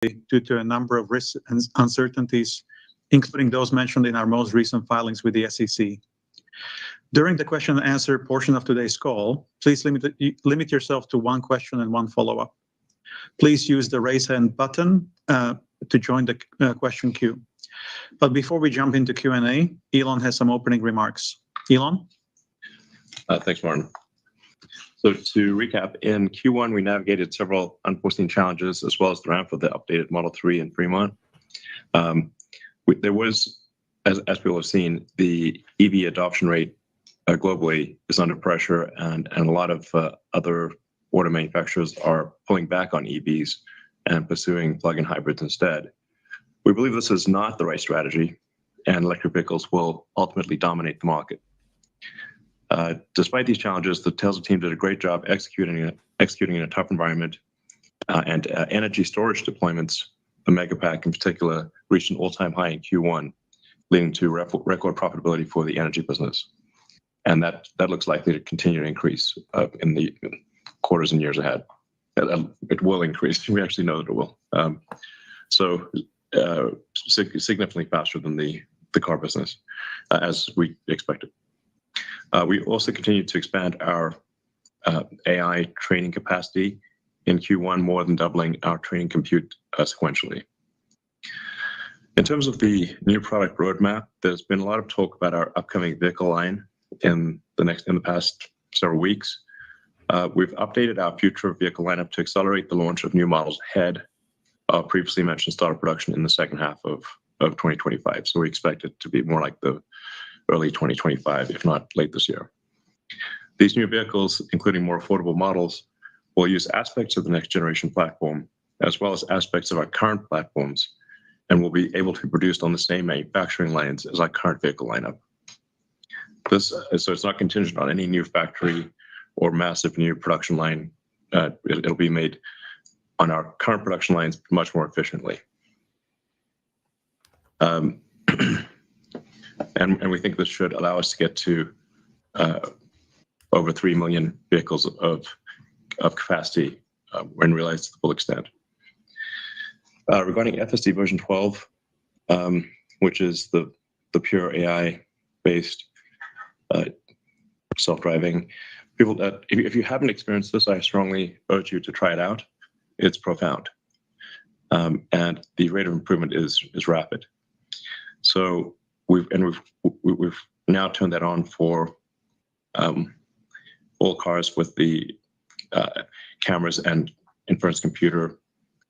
due to a number of risks and uncertainties, including those mentioned in our most recent filings with the SEC. During the question and answer portion of today's call, please limit yourself to one question and one follow-up. Please use the raise hand button to join the question queue. But before we jump into Q&A, Elon has some opening remarks. Elon? Thanks, Martin. So to recap, in Q1, we navigated several unforeseen challenges as well as the ramp of the updated Model 3 in Fremont. There was, as people have seen, the EV adoption rate globally is under pressure, and a lot of other auto manufacturers are pulling back on EVs and pursuing plug-in hybrids instead. We believe this is not the right strategy, and electric vehicles will ultimately dominate the market. Despite these challenges, the Tesla team did a great job executing in a tough environment, and energy storage deployments, the Megapack in particular, reached an all-time high in Q1, leading to record profitability for the energy business. And that looks likely to continue to increase in the quarters and years ahead. It will increase. We actually know that it will. Significantly faster than the car business, as we expected. We also continued to expand our AI training capacity in Q1, more than doubling our training compute sequentially. In terms of the new product roadmap, there's been a lot of talk about our upcoming vehicle line in the past several weeks. We've updated our future vehicle lineup to accelerate the launch of new models ahead of previously mentioned start of production in the second half of 2025. So we expect it to be more like the early 2025, if not late this year. These new vehicles, including more affordable models, will use aspects of the next generation platform, as well as aspects of our current platforms, and will be able to be produced on the same manufacturing lines as our current vehicle lineup. So it's not contingent on any new factory or massive new production line. It'll be made on our current production lines much more efficiently. And we think this should allow us to get to over 3 million vehicles of capacity when realized to the full extent. Regarding FSD version 12, which is the pure AI-based self-driving, people that if you haven't experienced this, I strongly urge you to try it out. It's profound, and the rate of improvement is rapid. So we've now turned that on for all cars with the cameras and inference computer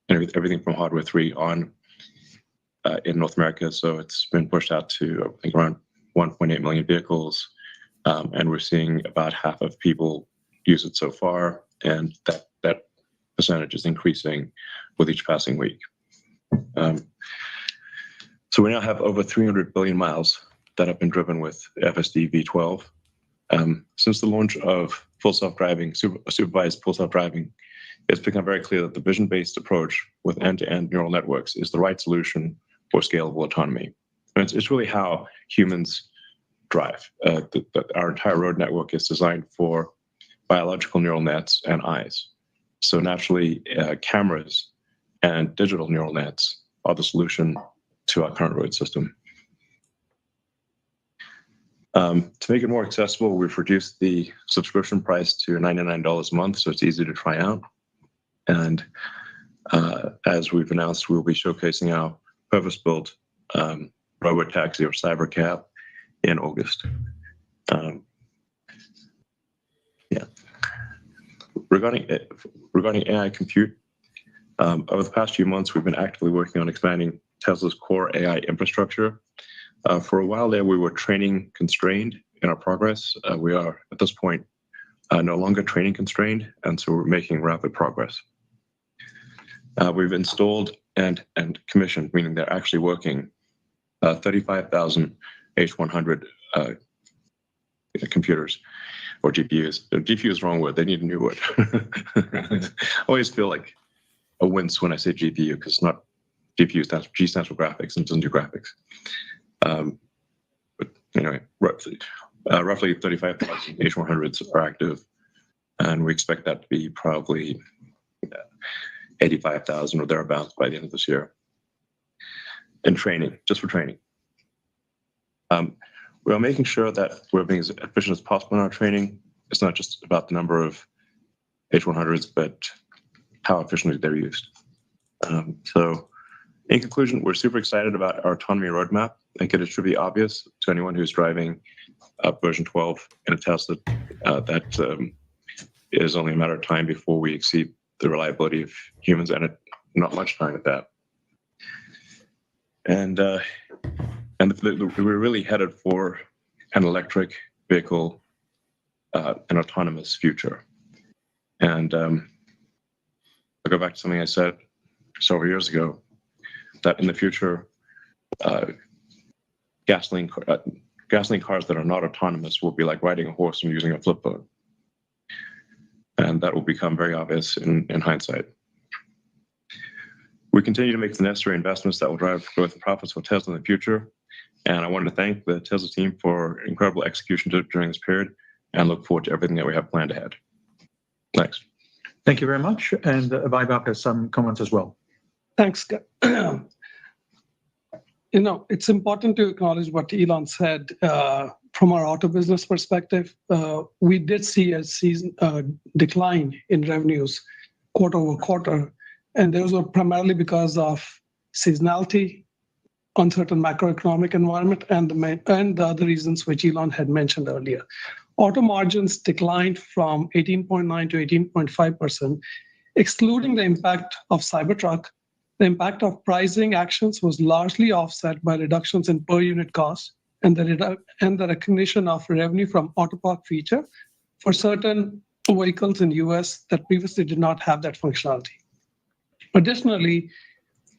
and everything from hardware 3 on in North America. So it's been pushed out to, I think, around 1.8 million vehicles, and we're seeing about half of people use it so far, and that percentage is increasing with each passing week. So we now have over 300 billion miles that have been driven with FSD V12. Since the launch of full self-driving, supervised full self-driving, it's become very clear that the vision-based approach with end-to-end neural networks is the right solution for scalable autonomy. And it's really how humans drive. Our entire road network is designed for biological neural nets and eyes. So naturally, cameras and digital neural nets are the solution to our current road system. To make it more accessible, we've reduced the subscription price to $99 a month, so it's easy to try out. And as we've announced, we'll be showcasing our purpose-built robotaxi or cybercab in August. Regarding AI compute, over the past few months, we've been actively working on expanding Tesla's core AI infrastructure. For a while there, we were training constrained in our progress. We are, at this point, no longer training constrained, and so we're making rapid progress. We've installed and commissioned, meaning they're actually working, 35,000 H100 computers or GPUs. GPU is the wrong word. They need a new word. I always feel like a wince when I say GPU because it's not GPU stands for G stands for graphics and it doesn't do graphics. But anyway, roughly 35,000 H100s are active, and we expect that to be probably 85,000 or thereabouts by the end of this year. And training, just for training. We are making sure that we're being as efficient as possible in our training. It's not just about the number of H100s, but how efficiently they're used. So in conclusion, we're super excited about our autonomy roadmap. I think it should be obvious to anyone who's driving version 12 in a Tesla that it is only a matter of time before we exceed the reliability of humans, and not much time at that. And we're really headed for an electric vehicle, an autonomous future. And I'll go back to something I said several years ago, that in the future, gasoline cars that are not autonomous will be like riding a horse and using a flip phone. And that will become very obvious in hindsight. We continue to make the necessary investments that will drive growth and profits for Tesla in the future. And I wanted to thank the Tesla team for incredible execution during this period, and look forward to everything that we have planned ahead. Thanks. Thank you very much. And Vaibhav has some comments as well. Thanks. It's important to acknowledge what Elon said. From our auto business perspective, we did see a decline in revenues quarter over quarter, and those were primarily because of seasonality, uncertain macroeconomic environment, and the other reasons which Elon had mentioned earlier. Auto margins declined from 18.9 to 18.5%, excluding the impact of Cybertruck. The impact of pricing actions was largely offset by reductions in per unit cost and the recognition of revenue from auto park feature for certain vehicles in the US that previously did not have that functionality. Additionally,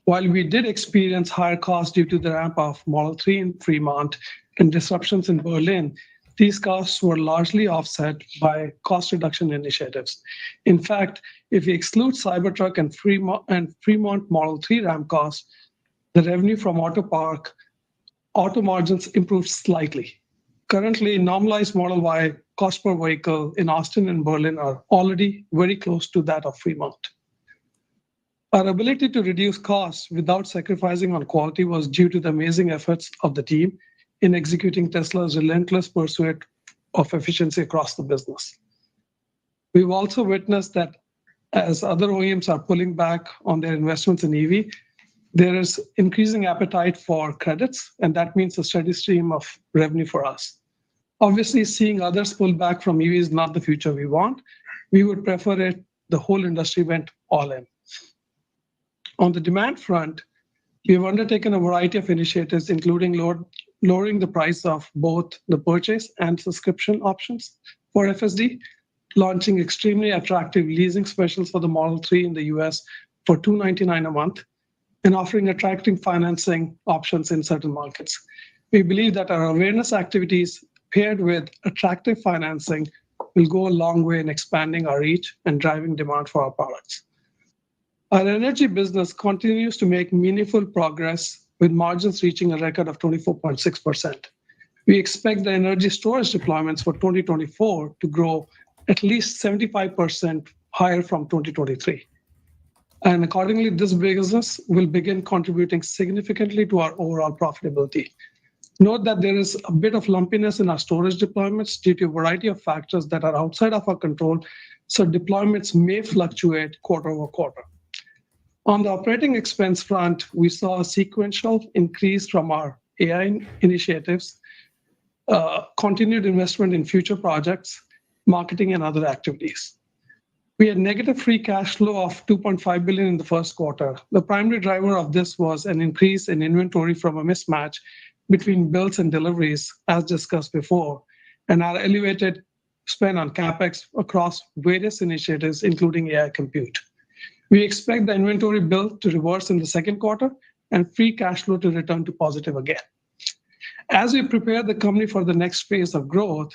while we did experience higher costs due to the ramp of Model 3 in Fremont and disruptions in Berlin, these costs were largely offset by cost reduction initiatives. In fact, if we exclude Cybertruck and Fremont Model 3 ramp costs, the revenue from auto park, auto margins improved slightly. Currently, normalized Model Y cost per vehicle in Austin and Berlin are already very close to that of Fremont. Our ability to reduce costs without sacrificing on quality was due to the amazing efforts of the team in executing Tesla's relentless pursuit of efficiency across the business. We've also witnessed that as other OEMs are pulling back on their investments in EV, there is increasing appetite for credits, and that means a steady stream of revenue for us. Obviously, seeing others pull back from EV is not the future we want. We would prefer it the whole industry went all in. On the demand front, we have undertaken a variety of initiatives, including lowering the price of both the purchase and subscription options for FSD, launching extremely attractive leasing specials for the Model 3 in the US for $299 a month, and offering attractive financing options in certain markets. We believe that our awareness activities paired with attractive financing will go a long way in expanding our reach and driving demand for our products. Our energy business continues to make meaningful progress with margins reaching a record of 24.6%. We expect the energy storage deployments for 2024 to grow at least 75% higher from 2023. And accordingly, this business will begin contributing significantly to our overall profitability. Note that there is a bit of lumpiness in our storage deployments due to a variety of factors that are outside of our control, so deployments may fluctuate quarter over quarter. On the operating expense front, we saw a sequential increase from our AI initiatives, continued investment in future projects, marketing, and other activities. We had negative free cash flow of $2.5 billion in the first quarter. The primary driver of this was an increase in inventory from a mismatch between builds and deliveries, as discussed before, and our elevated spend on CapEx across various initiatives, including AI compute. We expect the inventory build to reverse in the second quarter and free cash flow to return to positive again. As we prepare the company for the next phase of growth,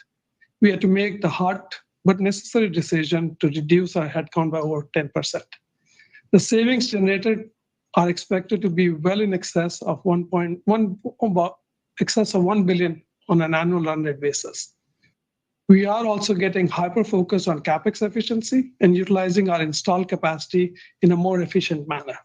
we had to make the hard but necessary decision to reduce our headcount by over 10%. The savings generated are expected to be well in excess of $1 billion on an annual run rate basis. We are also getting hyper-focused on CapEx efficiency and utilizing our installed capacity in a more efficient manner.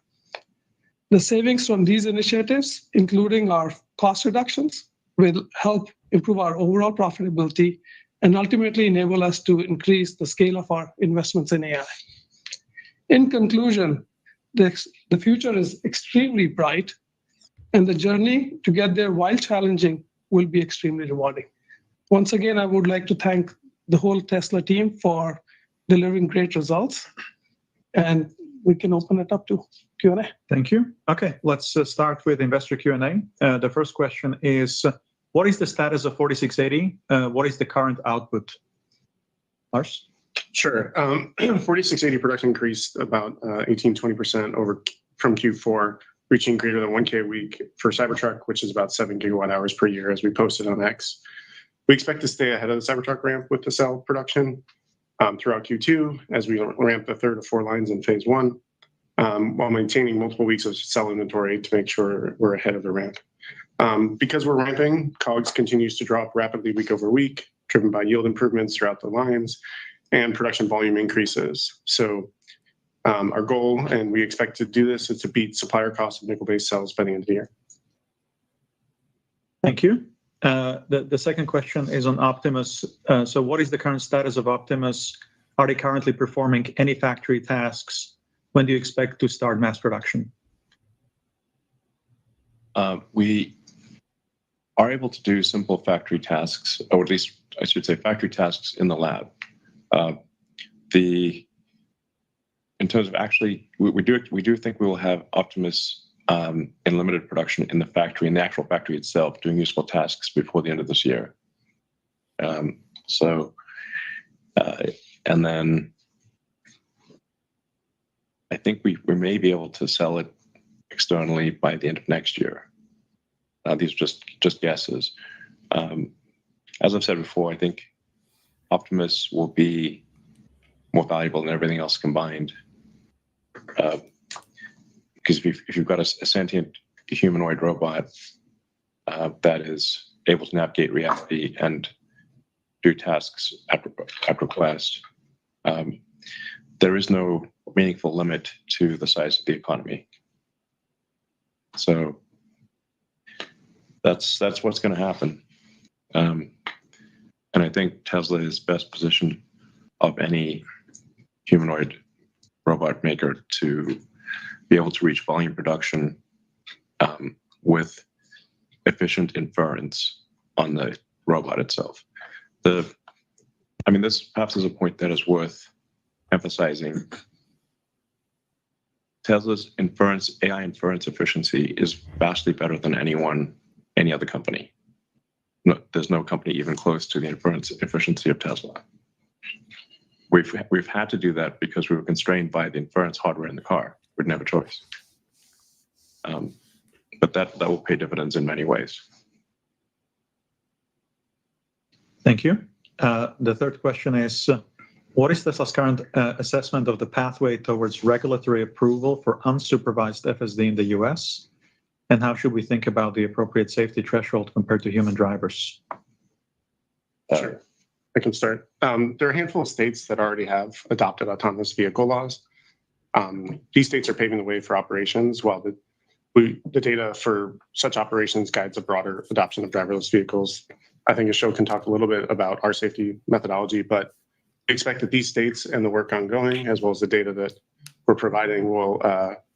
The savings from these initiatives, including our cost reductions, will help improve our overall profitability and ultimately enable us to increase the scale of our investments in AI. In conclusion, the future is extremely bright, and the journey to get there, while challenging, will be extremely rewarding. Once again, I would like to thank the whole Tesla team for delivering great results, and we can open it up to Q&A. Thank you. Okay, let's start with investor Q&A. The first question is, what is the status of 4680? What is the current output? Lars? Sure. 4680 production increased about 18-20% from Q4, reaching greater than 1K a week for Cybertruck, which is about 7 gigawatt hours per year, as we posted on X. We expect to stay ahead of the Cybertruck ramp with the cell production throughout Q2 as we ramp the 3rd of 4 lines in phase 1, while maintaining multiple weeks of cell inventory to make sure we're ahead of the ramp. Because we're ramping, COGS continues to drop rapidly week over week, driven by yield improvements throughout the lines and production volume increases. So our goal, and we expect to do this, is to beat supplier costs of nickel-based cells by the end of the year. Thank you. The second question is on Optimus. So what is the current status of Optimus? Are they currently performing any factory tasks? When do you expect to start mass production? We are able to do simple factory tasks, or at least I should say factory tasks in the lab. In terms of actually, we do think we will have Optimus in limited production in the factory, in the actual factory itself, doing useful tasks before the end of this year. And then I think we may be able to sell it externally by the end of next year. These are just guesses. As I've said before, I think Optimus will be more valuable than everything else combined. Because if you've got a sentient humanoid robot that is able to navigate reality and do tasks at request, there is no meaningful limit to the size of the economy. So that's what's going to happen. And I think Tesla is best positioned of any humanoid robot maker to be able to reach volume production with efficient inference on the robot itself. This perhaps is a point that is worth emphasizing. Tesla's AI inference efficiency is vastly better than any other company. No, there's no company even close to the inference efficiency of Tesla. We've had to do that because we were constrained by the inference hardware in the car. We didn't have a choice. But that will pay dividends in many ways. Thank you. The third question is, what is Tesla's current assessment of the pathway towards regulatory approval for unsupervised FSD in the US? And how should we think about the appropriate safety threshold compared to human drivers? Sure, I can start. There are a handful of states that already have adopted autonomous vehicle laws. These states are paving the way for operations, while the data for such operations guides a broader adoption of driverless vehicles. I think Ashok can talk a little bit about our safety methodology, but we expect that these states and the work ongoing, as well as the data that we're providing, will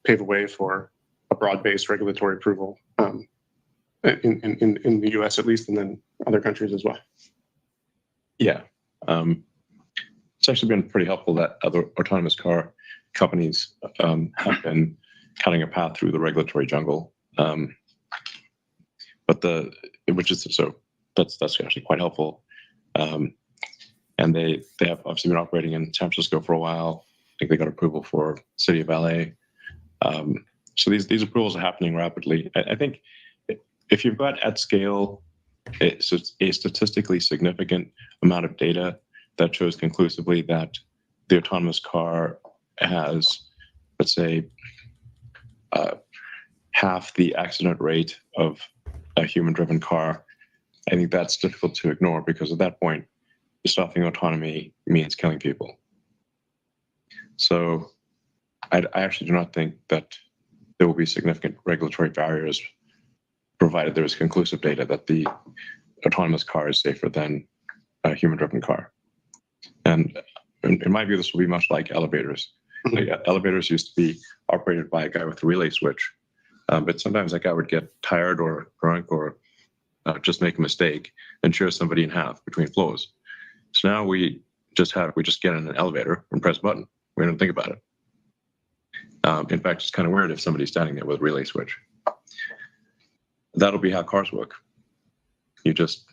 pave the way for a broad-based regulatory approval in the US at least, and then other countries as well. Yeah. It's actually been pretty helpful that other autonomous car companies have been cutting a path through the regulatory jungle. That's actually quite helpful. And they have obviously been operating in San Francisco for a while. I think they got approval for City of LA. So these approvals are happening rapidly. I think if you've got at scale a statistically significant amount of data that shows conclusively that the autonomous car has, let's say, half the accident rate of a human-driven car, I think that's difficult to ignore, because at that point, stopping autonomy means killing people. So I actually do not think that there will be significant regulatory barriers, provided there is conclusive data that the autonomous car is safer than a human-driven car. And in my view, this will be much like elevators. Elevators used to be operated by a guy with a relay switch, but sometimes that guy would get tired or drunk or just make a mistake and shear somebody in half between floors. So now we just get in an elevator and press a button. We don't think about it. In fact, it's kind of weird if somebody's standing there with a relay switch. That'll be how cars work. You just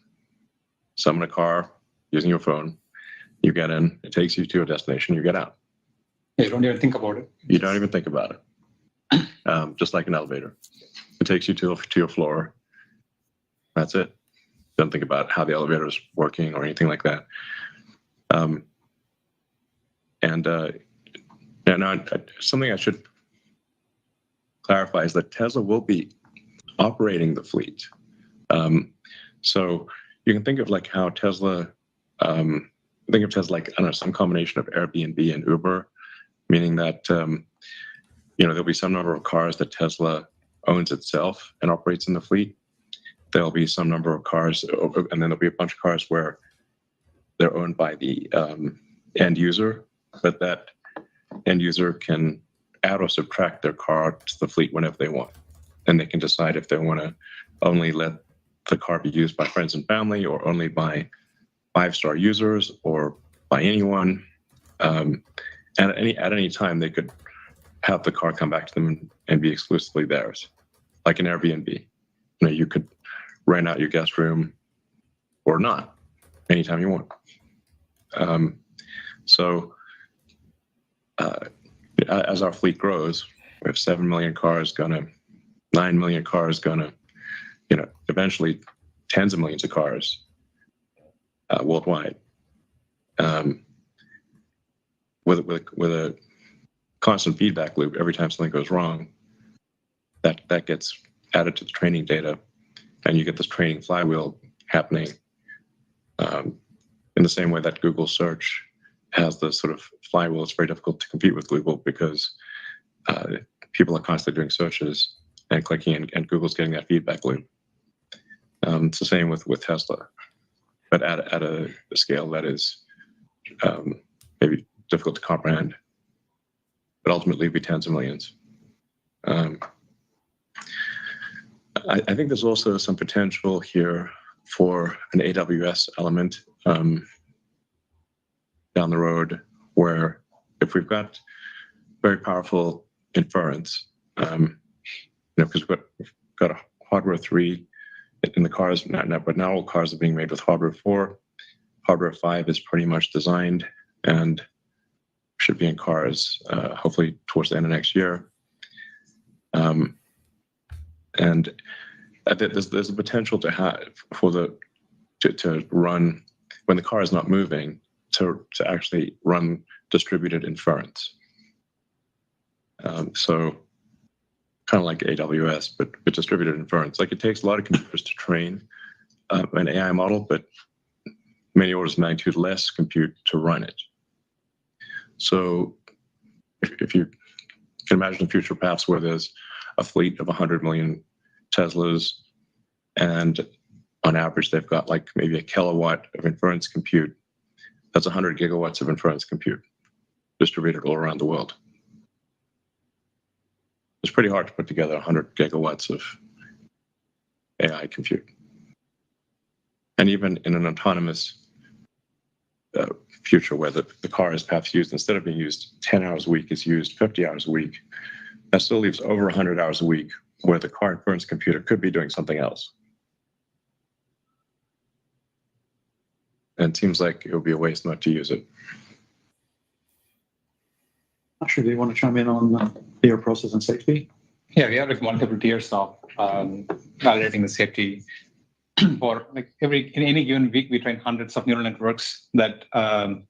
summon a car using your phone. You get in, it takes you to a destination, you get out. You don't even think about it. You don't even think about it. Just like an elevator. It takes you to your floor. That's it. Don't think about how the elevator is working or anything like that. Something I should clarify is that Tesla will be operating the fleet. So you can think of like how Tesla, think of Tesla like, I don't know, some combination of Airbnb and Uber, meaning that, there'll be some number of cars that Tesla owns itself and operates in the fleet. There'll be some number of cars, and then there'll be a bunch of cars where they're owned by the end user, but that end user can add or subtract their car to the fleet whenever they want. And they can decide if they want to only let the car be used by friends and family or only by 5-star users or by anyone. And at any time, they could have the car come back to them and be exclusively theirs, like an Airbnb. You could rent out your guest room or not anytime you want. As our fleet grows, we have 7 million cars, 9 million cars, eventually tens of millions of cars worldwide. With a constant feedback loop, every time something goes wrong, that gets added to the training data, and you get this training flywheel happening in the same way that Google search has the sort of flywheel. It's very difficult to compete with Google because people are constantly doing searches and clicking, and Google's getting that feedback loop. It's the same with Tesla, but at a scale that is maybe difficult to comprehend, but ultimately be tens of millions. I think there's also some potential here for an AWS element down the road, where if we've got very powerful inference, because we've got a hardware 3 in the cars, but now all cars are being made with hardware 4. Hardware 5 is pretty much designed and should be in cars hopefully towards the end of next year. And there's a potential to have to run when the car is not moving to actually run distributed inference. So kind of like AWS, but distributed inference. Like, it takes a lot of computers to train an AI model, but many orders of magnitude less compute to run it. So if you can imagine a future perhaps where there's a fleet of 100 million Teslas, and on average they've got like maybe a kilowatt of inference compute, that's 100 gigawatts of inference compute distributed all around the world. It's pretty hard to put together 100 gigawatts of AI compute. And even in an autonomous future where the car is perhaps used, instead of being used 10 hours a week, is used 50 hours a week, that still leaves over 100 hours a week where the car inference computer could be doing something else. And it seems like it would be a waste not to use it. Actually, do you want to chime in on tier process and safety? Yeah, we have like multiple tiers of validating the safety. For like in any given week, we train hundreds of neural networks that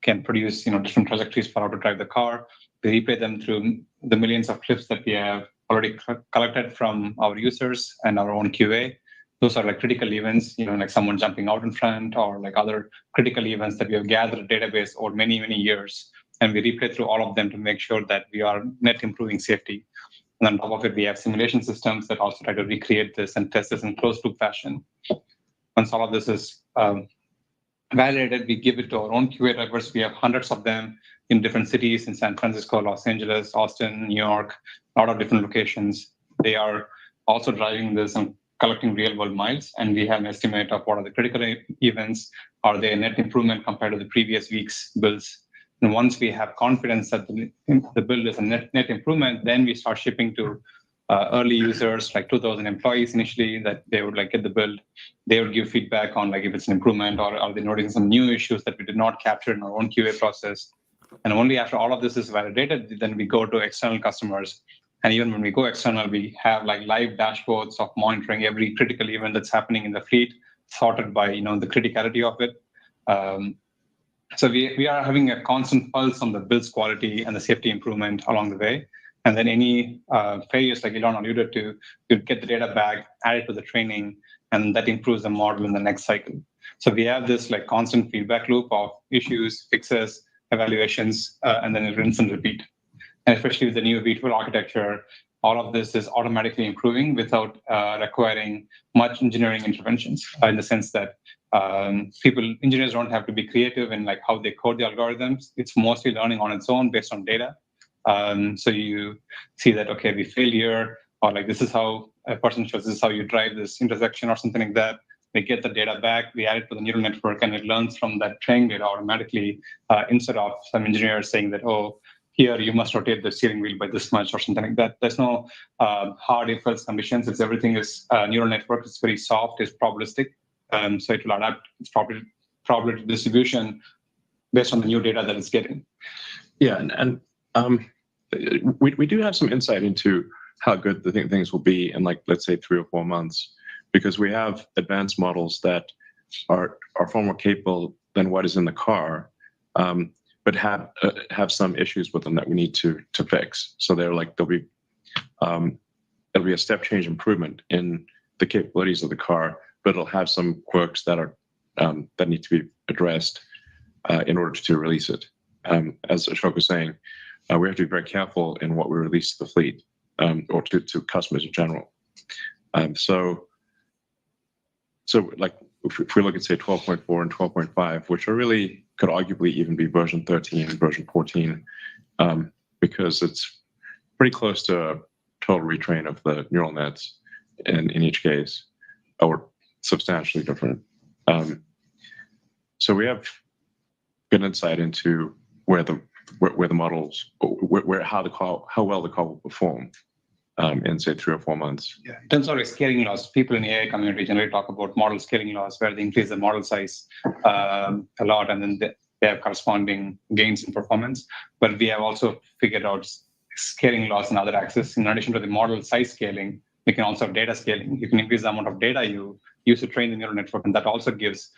can produce different trajectories for how to drive the car. We replay them through the millions of clips that we have already collected from our users and our own QA. those are like critical events, like someone jumping out in front or like other critical events that we have gathered a database over many, many years. And we replay through all of them to make sure that we are net improving safety. And on top of it, we have simulation systems that also try to recreate this and test this in closed loop fashion. Once all of this is validated, we give it to our own QA drivers. We have hundreds of them in different cities in San Francisco, Los Angeles, Austin, New York, a lot of different locations. They are also driving this and collecting real world miles. And we have an estimate of what are the critical events. Are they a net improvement compared to the previous week's builds? And once we have confidence that the build is a net improvement, then we start shipping to early users, like 2,000 employees initially, that they would get the build. They would give feedback on if it's an improvement or are they noticing some new issues that we did not capture in our own QA process. And only after all of this is validated, then we go to external customers. And even when we go external, we have live dashboards of monitoring every critical event that's happening in the fleet, sorted by the criticality of it. So we are having a constant pulse on the build's quality and the safety improvement along the way. And then any failures, like Elon alluded to, you get the data back, add it to the training, and that improves the model in the next cycle. So we have this constant feedback loop of issues, fixes, evaluations, and then rinse and repeat. And especially with the new V12 architecture, all of this is automatically improving without requiring much engineering interventions, in the sense that engineers don't have to be creative in how they code the algorithms. It's mostly learning on its own based on data. So you see that, okay, we failed here, or this is how a person shows, this is how you drive this intersection or something like that. We get the data back, we add it to the neural network, and it learns from that training data automatically, instead of some engineers saying that, oh, here you must rotate the steering wheel by this much or something like that. There's no hard if-else conditions. It's everything is neural network. It's very soft, it's probabilistic. So it will adapt its probability distribution based on the new data that it's getting. Yeah, and we do have some insight into how good the things will be in let's say 3 or 4 months, because we have advanced models that are far more capable than what is in the car, but have some issues with them that we need to fix. So there'll be a step change improvement in the capabilities of the car, but it'll have some quirks that are that need to be addressed in order to release it. As Ashok was saying, we have to be very careful in what we release to the fleet, or to customers in general. So if we look at say 12.4 and 12.5, which are really could arguably even be version 13, version 14, because it's pretty close to a total retrain of the neural nets in each case, or substantially different. So we have good insight into where the models, how well the car will perform in say 3 or 4 months. Yeah, in terms of scaling laws, people in the AI community generally talk about model scaling laws, where they increase the model size a lot, and then they have corresponding gains in performance. But we have also figured out scaling laws in other axes. In addition to the model size scaling, we can also have data scaling. You can increase the amount of data you use to train the neural network, and that also gives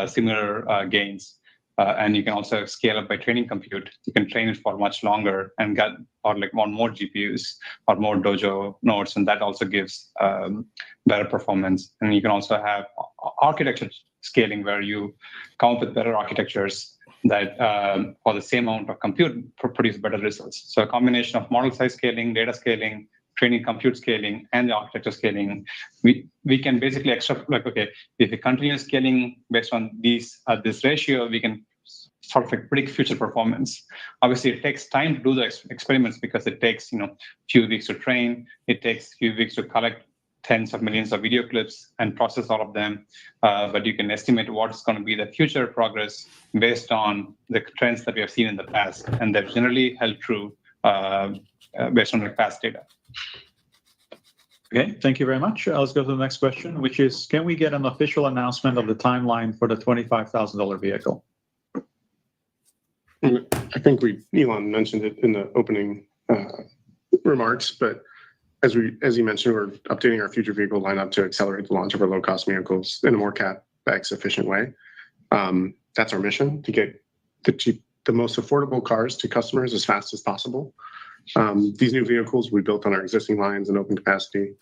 similar gains. And you can also scale up by training compute. You can train it for much longer and on more GPUs or more Dojo nodes, and that also gives better performance. And you can also have architecture scaling, where you come up with better architectures that for the same amount of compute produce better results. So a combination of model size scaling, data scaling, training compute scaling, and the architecture scaling, we can basically okay, if we continue scaling based on this ratio, we can sort of predict future performance. Obviously, it takes time to do the experiments, because it takes few weeks to train. It takes few weeks to collect tens of millions of video clips and process all of them. But you can estimate what's going to be the future progress based on the trends that we have seen in the past, and they've generally held true based on the past data. Okay, thank you very much. Let's go to the next question, which is, can we get an official announcement of the timeline for the $25,000 vehicle? I think Elon mentioned it in the opening remarks, but as you mentioned, we're updating our future vehicle lineup to accelerate the launch of our low-cost vehicles in a more CapEx efficient way. That's our mission, to get the most affordable cars to customers as fast as possible. These new vehicles we built on our existing lines in open capacity.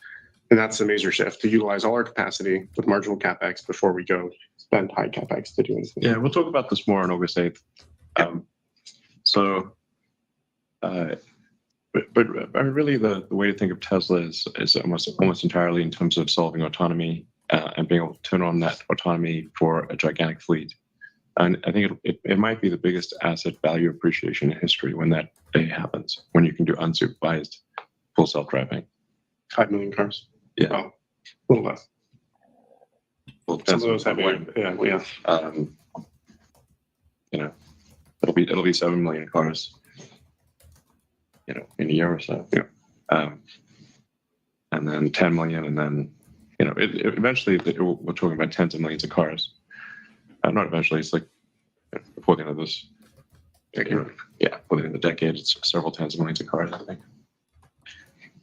And that's the major shift, to utilize all our capacity with marginal CapEx before we go spend high CapEx to do anything. Yeah, we'll talk about this more on August 8th. But I mean, really, the way to think of Tesla is almost entirely in terms of solving autonomy and being able to turn on that autonomy for a gigantic fleet. And I think it might be the biggest asset value appreciation in history when that day happens, when you can do unsupervised full self-driving. 5 million cars. Yeah. Oh, a little less. Well, Some of those have, yeah. It'll be 7 million cars, in a year or so. Yeah. And then 10 million, and then, eventually we're talking about tens of millions of cars. Not eventually, it's like before the end of this decade. Yeah, before the end of the decade, it's several tens of millions of cars, I think.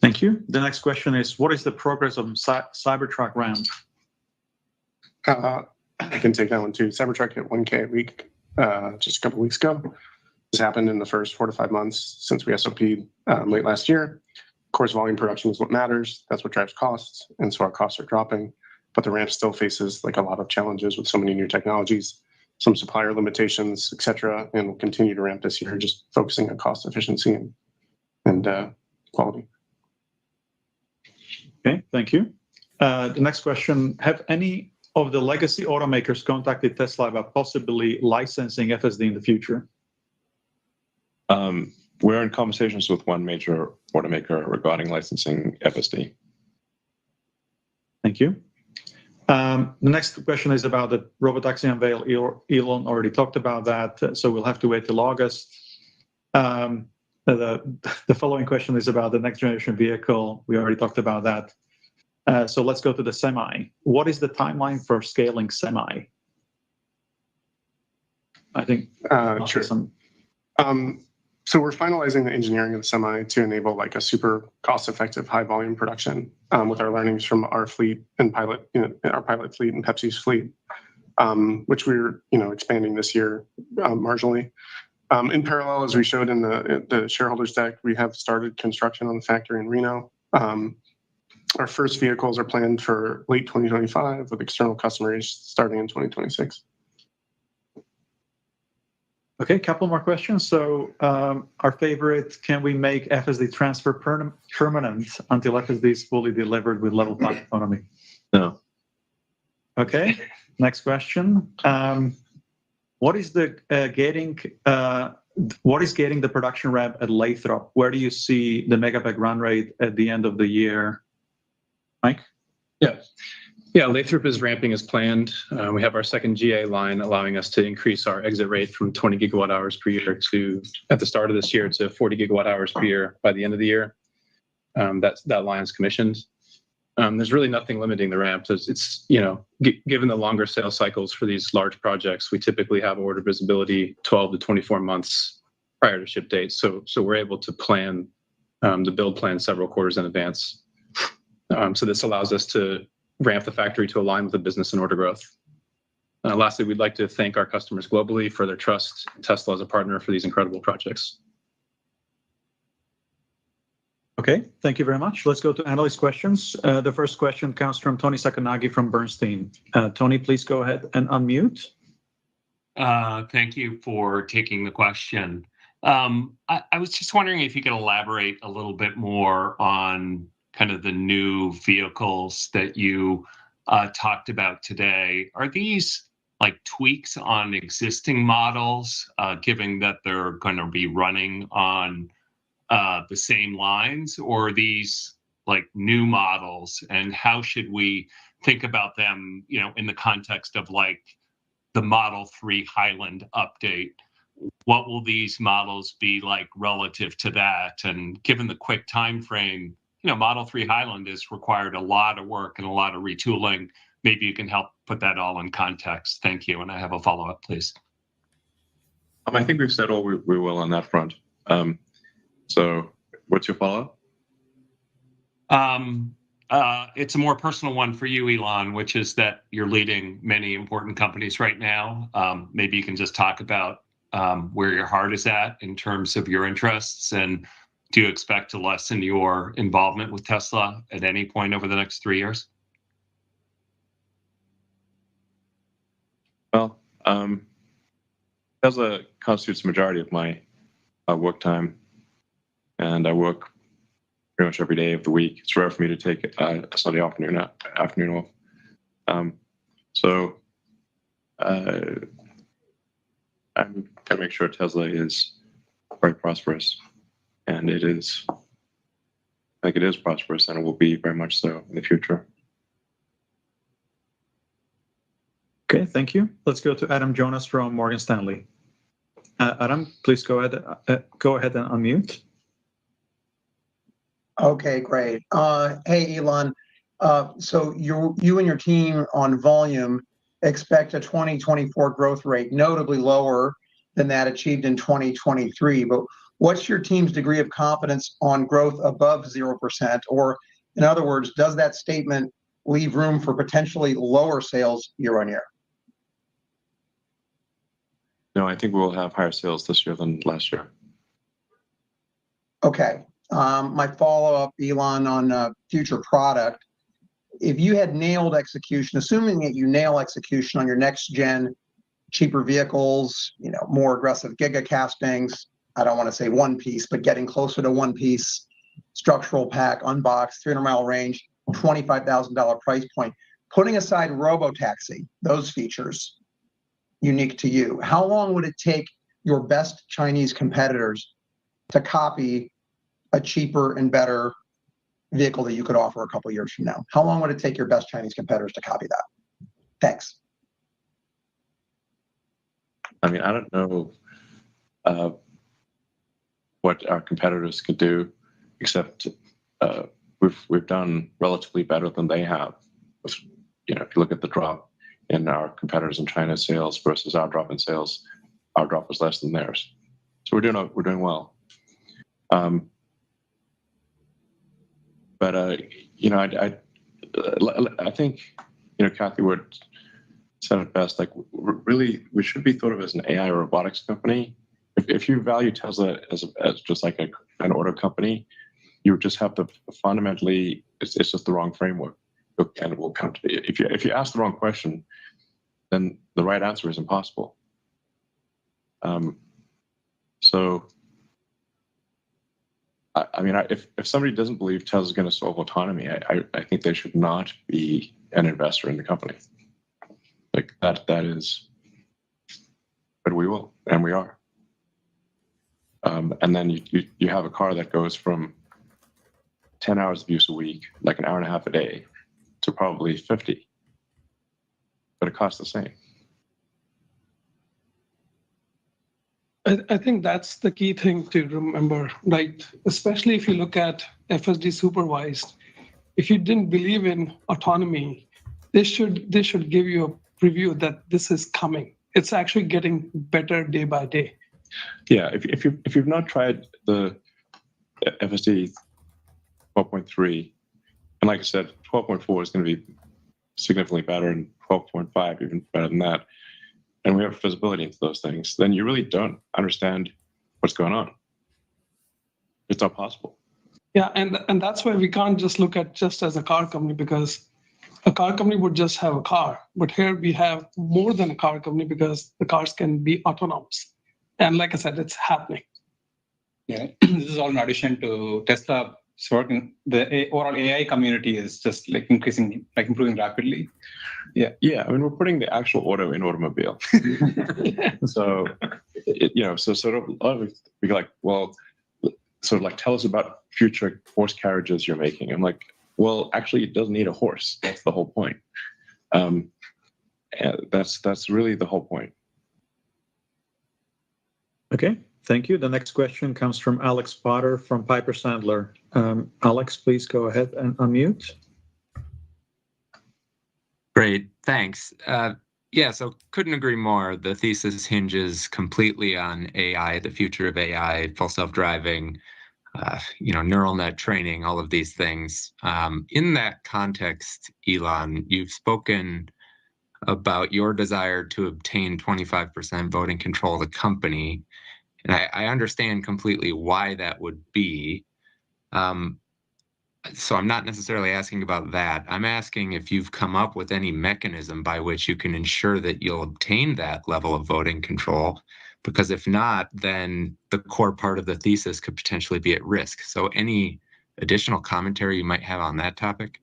Thank you. The next question is, what is the progress of Cybertruck ramp? I can take that one too. Cybertruck hit 1K a week just a couple weeks ago. This happened in the first 4 to 5 months since we SOP'd late last year. Of course, volume production is what matters. That's what drives costs. And so our costs are dropping. But the ramp still faces like a lot of challenges with so many new technologies, some supplier limitations, et cetera, and we'll continue to ramp this year, just focusing on cost efficiency and quality. Okay, thank you. The next question, have any of the legacy automakers contacted Tesla about possibly licensing FSD in the future? We're in conversations with one major automaker regarding licensing FSD. Thank you. The next question is about the robotaxi unveil. Elon already talked about that, so we'll have to wait till August. The following question is about the next generation vehicle. We already talked about that. So let's go to the Semi. What is the timeline for scaling Semi? I think sure. So we're finalizing the engineering of the Semi to enable like a super cost-effective high volume production with our learnings from our fleet and our pilot fleet and Pepsi's fleet, which we're expanding this year marginally. In parallel, as we showed in the shareholders deck, we have started construction on the factory in Reno. Our first vehicles are planned for late 2025 with external customers starting in 2026. Okay, couple more questions. So our favorite, can we make FSD transfer permanent until FSD is fully delivered with level 5 autonomy? No. Okay, next question. What is gating the production ramp at Lathrop? Where do you see the megapack run rate at the end of the year? Mike? Yeah, Lathrop is ramping as planned. We have our second GA line allowing us to increase our exit rate from 20 gigawatt hours per year to, at the start of this year, to 40 gigawatt hours per year by the end of the year. That line's commissioned. There's really nothing limiting the ramp. It's given the longer sales cycles for these large projects, we typically have order visibility 12 to 24 months prior to ship date. So we're able to plan the build plan several quarters in advance. So this allows us to ramp the factory to align with the business and order growth. Lastly, we'd like to thank our customers globally for their trust in Tesla as a partner for these incredible projects. Okay, thank you very much. Let's go to analyst questions. The first question comes from Tony Sacconaghi from Bernstein. Tony, please go ahead and unmute. Thank you for taking the question. I was just wondering if you could elaborate a little bit more on kind of the new vehicles that you talked about today. Are these like tweaks on existing models, given that they're going to be running on the same lines, or are these like new models? And how should we think about them, in the context of like the Model 3 Highland update? What will these models be like relative to that? And given the quick time frame, Model 3 Highland has required a lot of work and a lot of retooling. Maybe you can help put that all in context. Thank you. And I have a follow-up, please. I think we've said all we will on that front. So what's your follow-up? It's a more personal one for you, Elon, which is that you're leading many important companies right now. Maybe you can just talk about where your heart is at in terms of your interests and do you expect to lessen your involvement with Tesla at any point over the next 3 years? Well, Tesla constitutes the majority of my work time, and I work pretty much every day of the week. It's rare for me to take a Sunday afternoon off. So I'm going to make sure Tesla is very prosperous, and I think it is prosperous, and it will be very much so in the future. Okay, thank you. Let's go to Adam Jonas from Morgan Stanley. Adam, please go ahead and unmute. Okay, great. Hey, Elon. So you and your team on volume expect a 2024 growth rate notably lower than that achieved in 2023. But what's your team's degree of confidence on growth above 0%? Or in other words, does that statement leave room for potentially lower sales year on year? No, I think we'll have higher sales this year than last year. Okay. My follow-up, Elon, on future product. If you had nailed execution, assuming that you nail execution on your next gen, cheaper vehicles, more aggressive gigacastings, I don't want to say one piece, but getting closer to one piece, structural pack, unboxed, 300-mile range, $25,000 price point, putting aside robotaxi, those features unique to you, how long would it take your best Chinese competitors to copy a cheaper and better vehicle that you could offer a couple of years from now? How long would it take your best Chinese competitors to copy that? Thanks. I mean, I don't know what our competitors could do, except we've done relatively better than they have. If you look at the drop in our competitors in China sales versus our drop in sales, our drop was less than theirs. So we're doing well. But I think Kathy Wood said it best. Like, really, we should be thought of as an AI robotics company. If you value Tesla as just like an auto company, you just have to fundamentally. It's just the wrong framework, and it will come to if you ask the wrong question, then the right answer is impossible. So. I mean, if somebody doesn't believe Tesla's going to solve autonomy, I think they should not be an investor in the company. Like that is, but we will, and we are. And then you have a car that goes from 10 hours of use a week, like an hour and a half a day, to probably 50, but it costs the same. I think that's the key thing to remember, right? Especially if you look at FSD supervised. If you didn't believe in autonomy, they should give you a preview that this is coming. It's actually getting better day by day. Yeah, if you've not tried the FSD 12.3, and like I said, 12.4 is going to be significantly better, and 12.5 even better than that, and we have visibility into those things, then you really don't understand what's going on. It's not possible. Yeah, and that's why we can't just look at just as a car company, because a car company would just have a car. But here we have more than a car company because the cars can be autonomous. And like I said, it's happening. Yeah, this is all in addition to Tesla. It's working. The overall AI community is just like improving rapidly. Yeah. I mean, we're putting the actual auto in automobile. So, we like, well, sort of like, tell us about future horse carriages you're making. I'm like, well, actually, it doesn't need a horse. That's the whole point. That's really the whole point. Okay, thank you. The next question comes from Alex Potter from Piper Sandler. Alex, please go ahead and unmute. Great, thanks. So couldn't agree more. The thesis hinges completely on AI, the future of AI, full self-driving, neural net training, all of these things. In that context, Elon, you've spoken about your desire to obtain 25% voting control of the company. And I understand completely why that would be. So I'm not necessarily asking about that. I'm asking if you've come up with any mechanism by which you can ensure that you'll obtain that level of voting control, because if not, then the core part of the thesis could potentially be at risk. So any additional commentary you might have on that topic?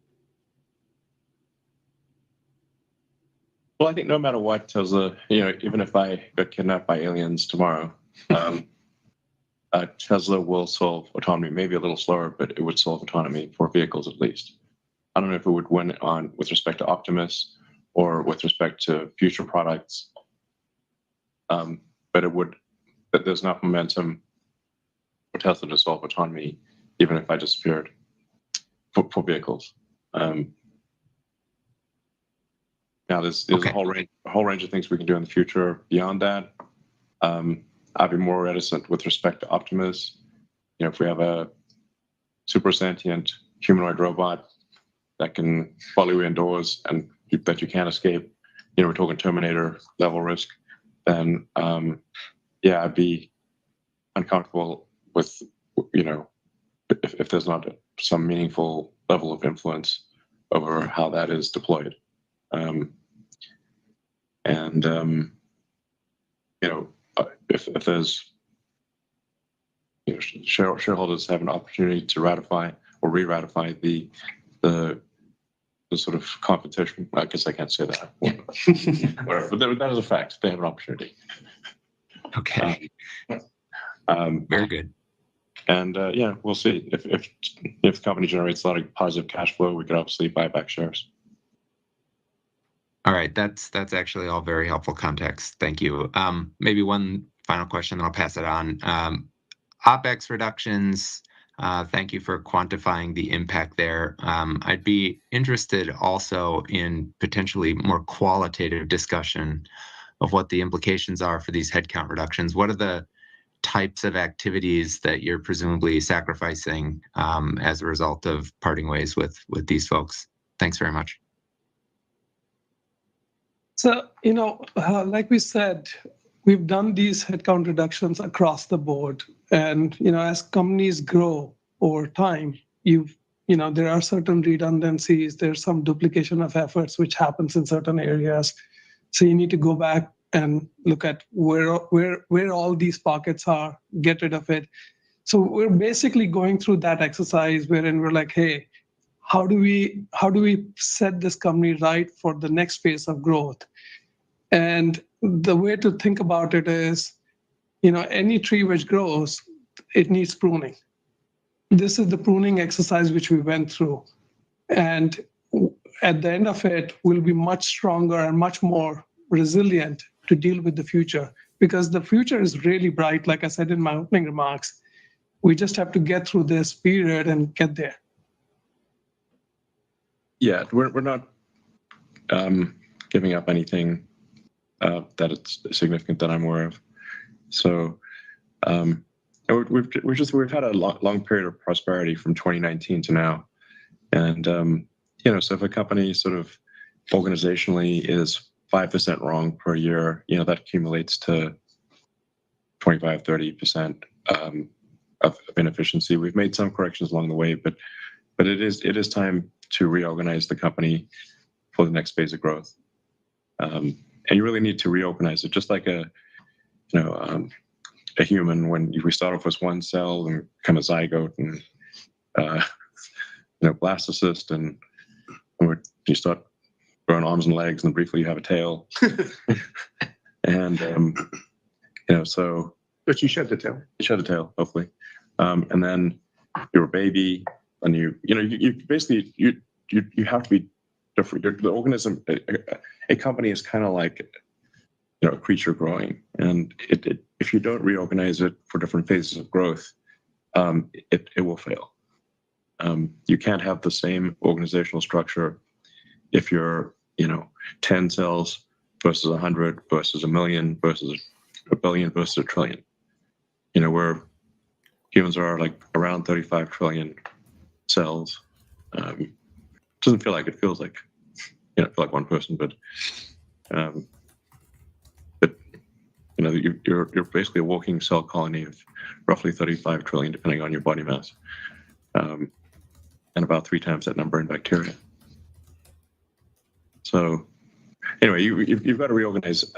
Well, I think no matter what, Tesla, even if I got kidnapped by aliens tomorrow, Tesla will solve autonomy, maybe a little slower, but it would solve autonomy for vehicles at least. I don't know if it would win on with respect to Optimus or with respect to future products, but it would. But there's enough momentum for Tesla to solve autonomy, even if I disappeared for vehicles. Now, there's Okay. a whole range of things we can do in the future beyond that. I'd be more reticent with respect to Optimus. If we have a super sentient humanoid robot that can follow you indoors and that you can't escape, we're talking Terminator level risk, then I'd be uncomfortable with, if there's not some meaningful level of influence over how that is deployed. If there's shareholders have an opportunity to ratify or re-ratify the sort of competition, I guess I can't say that. Whatever, but that is a fact. They have an opportunity. Okay. Very good. And we'll see if the company generates a lot of positive cash flow, we could obviously buy back shares. All right, that's actually all very helpful context. Thank you. Maybe one final question, then I'll pass it on. OpEx reductions. Thank you for quantifying the impact there. I'd be interested also in potentially more qualitative discussion of what the implications are for these headcount reductions. What are the types of activities that you're presumably sacrificing as a result of parting ways with these folks? Thanks very much. So, like we said, we've done these headcount reductions across the board. And, as companies grow over time, there are certain redundancies, there's some duplication of efforts which happens in certain areas. So you need to go back and look at where all these pockets are, get rid of it. So we're basically going through that exercise wherein we're like, hey, how do we set this company right for the next phase of growth? And the way to think about it is, any tree which grows, it needs pruning. This is the pruning exercise which we went through. And at the end of it, we'll be much stronger and much more resilient to deal with the future, because the future is really bright. Like I said in my opening remarks, we just have to get through this period and get there. Yeah, we're not giving up anything that it's significant that I'm aware of. So we've had a long period of prosperity from 2019 to now, and so if a company sort of organizationally is 5% wrong per year, that accumulates to 25-30% of inefficiency. We've made some corrections along the way, but it is time to reorganize the company for the next phase of growth. And you really need to reorganize it, just like a human. When we start off with one cell and kind of zygote and blastocyst, and you start growing arms and legs, and briefly you have a tail. And so. But you shed the tail. You shed the tail, hopefully, and then you're a baby, and you basically you have to be different. The organism, a company is kind of like a creature growing, and if you don't reorganize it for different phases of growth, it will fail. You can't have the same organizational structure if you're 10 cells versus 100 versus 1,000,000 versus 1,000,000,000 versus 1,000,000,000,000. Where humans are like around 35 trillion cells. Doesn't feel like it feels like feel like one person, but you're basically a walking cell colony of roughly 35 trillion, depending on your body mass, and about 3 times that number in bacteria. So anyway, you've got to reorganize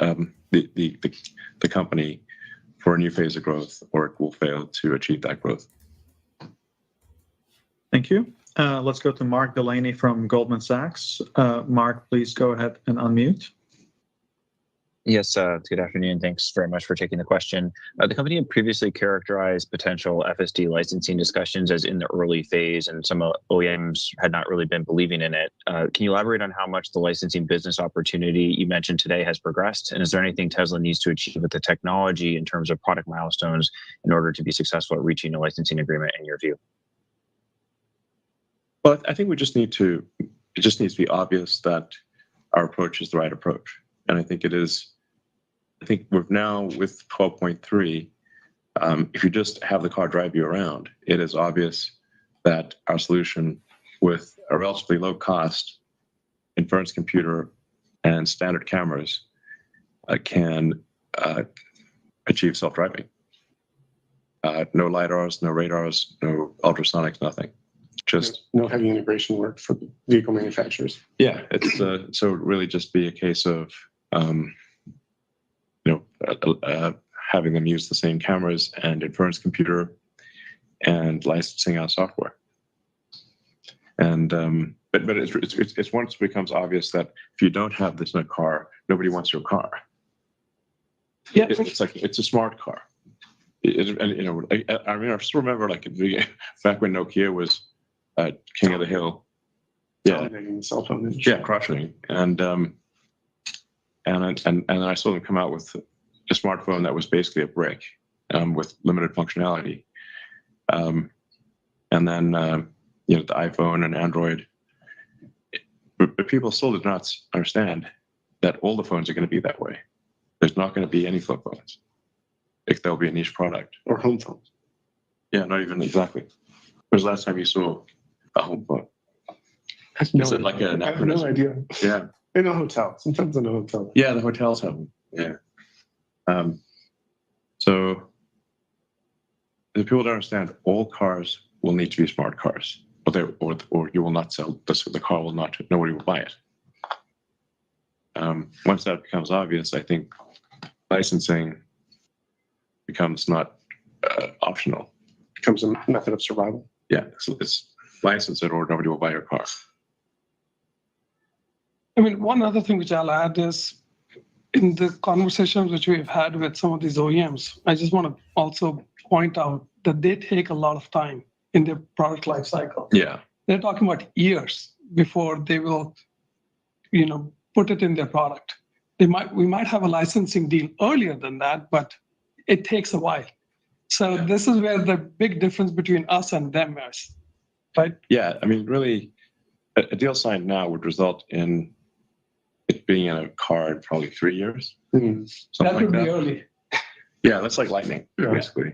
the company for a new phase of growth, or it will fail to achieve that growth. Thank you. Let's go to Mark Delaney from Goldman Sachs. Mark, please go ahead and unmute. Yes, good afternoon. Thanks very much for taking the question. The company had previously characterized potential FSD licensing discussions as in the early phase, and some OEMs had not really been believing in it. Can you elaborate on how much the licensing business opportunity you mentioned today has progressed? And is there anything Tesla needs to achieve with the technology in terms of product milestones in order to be successful at reaching a licensing agreement, in your view? Well, I think it just needs to be obvious that our approach is the right approach. And I think it is. I think we're now with 12.3. If you just have the car drive you around, it is obvious that our solution, with a relatively low cost inference computer and standard cameras, can achieve self-driving. No LiDARs, no radars, no ultrasonics, nothing. Just no heavy integration work for the vehicle manufacturers. Yeah, it's so it would really just be a case of having them use the same cameras and inference computer and licensing out software. And but it's once it becomes obvious that if you don't have this in a car, nobody wants your car. Yeah, It's like it's a smart car. I still remember back when Nokia was king of the hill. Yeah, Dominating the cell phone industry. yeah, crushing. And I saw them come out with a smartphone that was basically a brick with limited functionality. And then the iPhone and Android. But people still did not understand that all the phones are going to be that way. There's not going to be any flip phones. There'll be a niche product. Or home phones. Yeah, not even exactly. When was the last time you saw a home phone? Is it like an I have no idea. Yeah. In a hotel. Sometimes in a hotel. Yeah, the hotels have them. Yeah. So if people don't understand, all cars will need to be smart cars, or you will not sell. The car will not. Nobody will buy it. Once that becomes obvious, I think licensing becomes not optional. Becomes a method of survival. Yeah, so it's license it, or nobody will buy your car. I mean, one other thing which I'll add is, in the conversations which we've had with some of these OEMs, I just want to also point out that they take a lot of time in their product life cycle. Yeah. They're talking about years before they will, put it in their product. We might have a licensing deal earlier than that, but it takes a while. So This is where the big difference between us and them is, right? Yeah, I mean, really, a deal signed now would result in it being in a car in probably 3 years. That would be early. Yeah, that's like lightning, basically.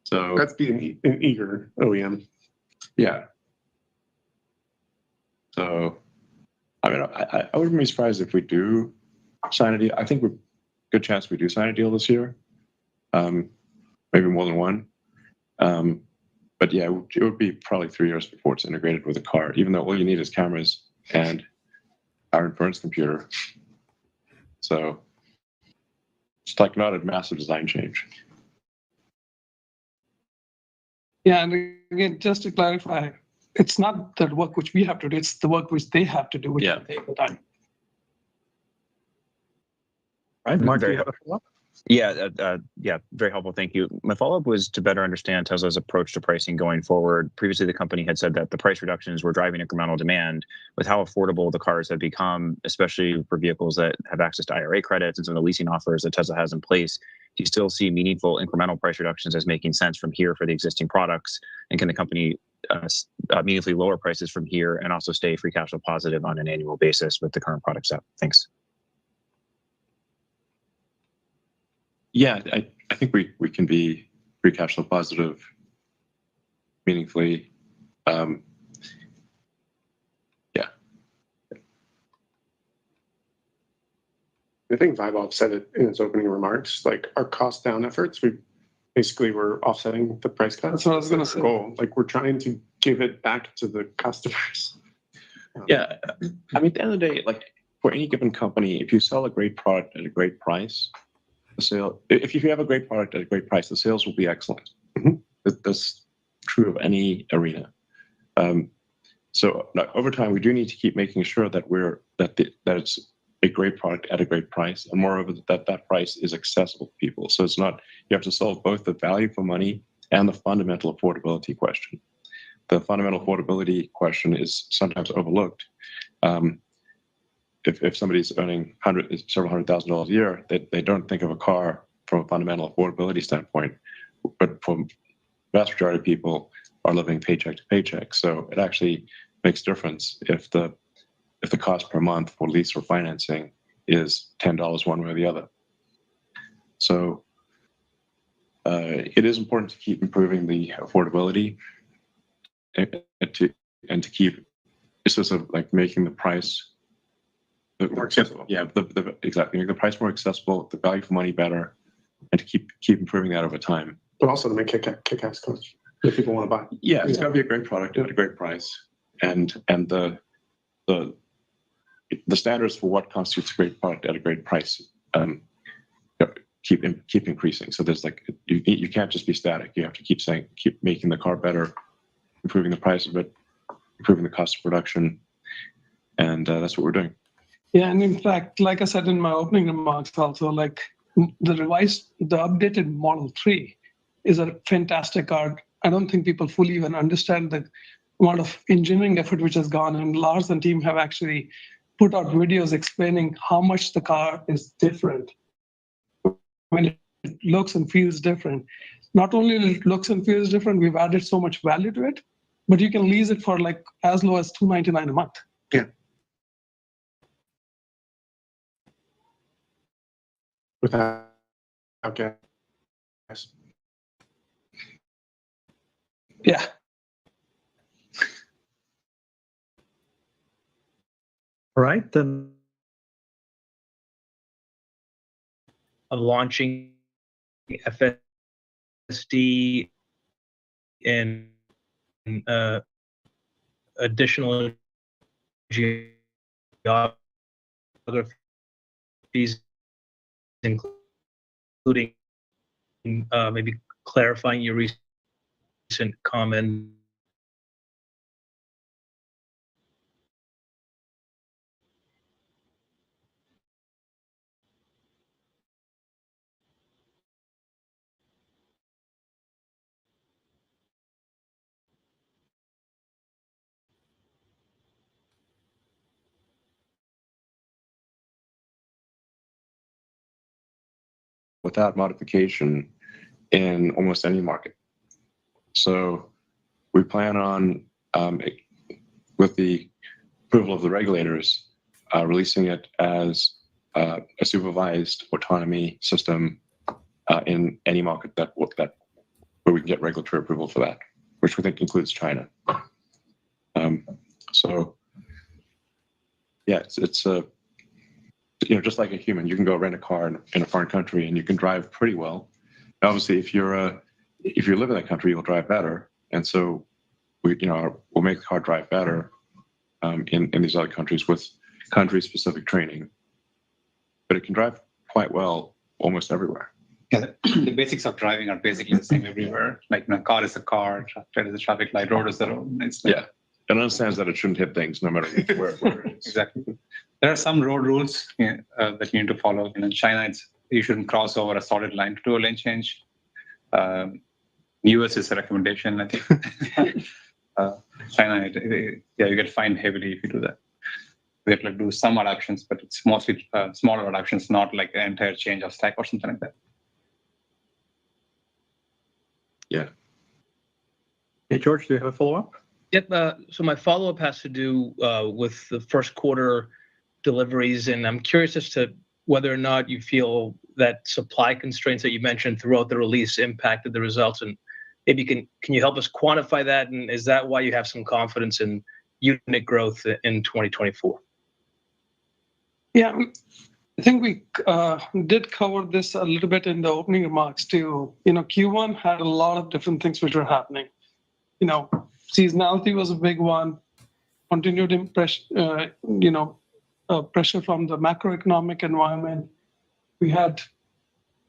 So That's being an eager OEM. yeah. So, I mean, I wouldn't be surprised if we do sign a deal. I think we're good chance we do sign a deal this year. Maybe more than one. But yeah, it would be probably 3 years before it's integrated with a car, even though all you need is cameras and our inference computer. So it's like not a massive design change. Yeah, and again, just to clarify, it's not the work which we have to do, it's the work which they have to do, which will take the time. Right, Mark, do Very you have a follow-up? Yeah, very helpful. Thank you. My follow-up was to better understand Tesla's approach to pricing going forward. Previously, the company had said that the price reductions were driving incremental demand. With how affordable the cars have become, especially for vehicles that have access to IRA credits and some of the leasing offers that Tesla has in place, do you still see meaningful incremental price reductions as making sense from here for the existing products? And can the company meaningfully lower prices from here and also stay free cash flow positive on an annual basis with the current product set? Thanks. Yeah, I think we can be free cash flow positive meaningfully. Yeah. I think Vaibhav said it in his opening remarks, like our cost down efforts, we basically were offsetting the price cuts. That's what I was going to say. Goal. Like we're trying to give it back to the customers. Yeah, I mean, at the end of the day, like for any given company, if you sell a great product at a great price, if you have a great product at a great price, the sales will be excellent. That's true of any arena. So over time, we do need to keep making sure that that it's a great product at a great price, and moreover, that price is accessible to people. So it's not, you have to solve both the value for money and the fundamental affordability question. The fundamental affordability question is sometimes overlooked. If somebody's earning several $100,000 a year, they don't think of a car from a fundamental affordability standpoint. But for the vast majority of people are living paycheck to paycheck. So it actually makes a difference if the cost per month for lease or financing is $10 one way or the other. So it is important to keep improving the affordability and to keep, it's just like making the price More accessible. Yeah, exactly. Make the price more accessible, the value for money better, and to keep improving that over time. But also to make kick-ass cars that people want to buy. Yeah, it's got to be a great product at a great price, and the standards for what constitutes a great product at a great price keep increasing. So there's like you can't just be static. You have to keep making the car better, improving the price of it, improving the cost of production, and that's what we're doing. Yeah, and in fact, like I said in my opening remarks also, like the updated Model 3 is a fantastic car. I don't think people fully even understand the amount of engineering effort which has gone, and Lars and team have actually put out videos explaining how much the car is different when it looks and feels different. Not only it looks and feels different, we've added so much value to it, but you can lease it for like as low as $299 a month. Yeah. Without gas. Yeah. All right, then. Of launching FSD and additional geographies, including maybe clarifying your recent comment. Without modification in almost any market. So we plan on, with the approval of the regulators, releasing it as a supervised autonomy system in any market where we can get regulatory approval for that, which we think includes China. So yeah, it's a just like a human, you can go rent a car in a foreign country and you can drive pretty well. Obviously, if you live in that country, you'll drive better. And so we'll make the car drive better in these other countries with country-specific training. But it can drive quite well almost everywhere. Yeah, the basics of driving are basically the same everywhere. Like, car is a car, traffic is a traffic light, road is the road. Yeah, it understands that it shouldn't hit things no matter where it is. Exactly. There are some road rules that you need to follow. In China, you shouldn't cross over a solid line to do a lane change. US is a recommendation, I think. China, you get fined heavily if you do that. We have to do some adaptations, but it's mostly smaller adaptations, not like an entire change of stack or something like that. Yeah. Hey, George, do you have a follow-up? Yep. So my follow-up has to do with the first quarter deliveries, and I'm curious as to whether or not you feel that supply constraints that you mentioned throughout the release impacted the results, and maybe can you help us quantify that, and is that why you have some confidence in unit growth in 2024? Yeah, I think we did cover this a little bit in the opening remarks too. Q1 had a lot of different things which were happening. Seasonality was a big one. Continued pressure from the macroeconomic environment. We had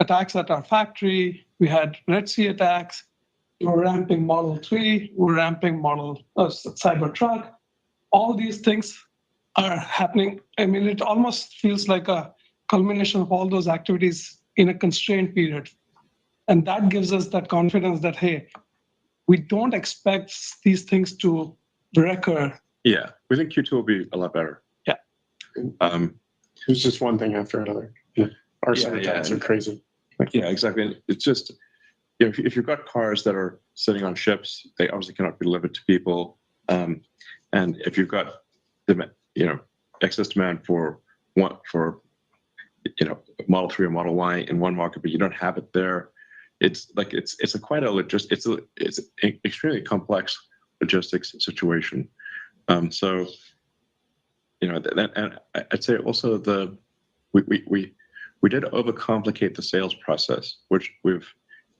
attacks at our factory. We had Red Sea attacks. We're ramping Model 3. We're ramping Cybertruck. All these things are happening. I mean, it almost feels like a culmination of all those activities in a constrained period. And that gives us that confidence that, hey, we don't expect these things to recur. Yeah, we think Q2 will be a lot better. Yeah. It's just one thing after another. Our attacks are crazy. Yeah, exactly. It's just, if you've got cars that are sitting on ships, they obviously cannot be delivered to people. And if you've got excess demand for Model 3 or Model Y in one market, but you don't have it there, it's an extremely complex logistics situation. And I'd say also we did overcomplicate the sales process, which we've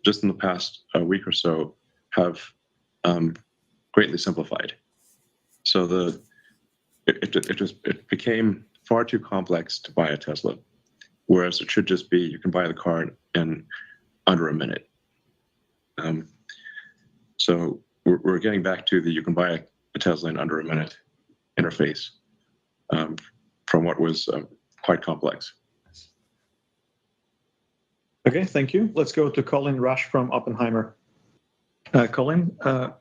just in the past week or so have greatly simplified. So it became far too complex to buy a Tesla, whereas it should just be you can buy the car in under a minute. So we're getting back to the you can buy a Tesla in under a minute interface from what was quite complex. Okay, thank you. Let's go to Colin Rush from Oppenheimer. Colin, go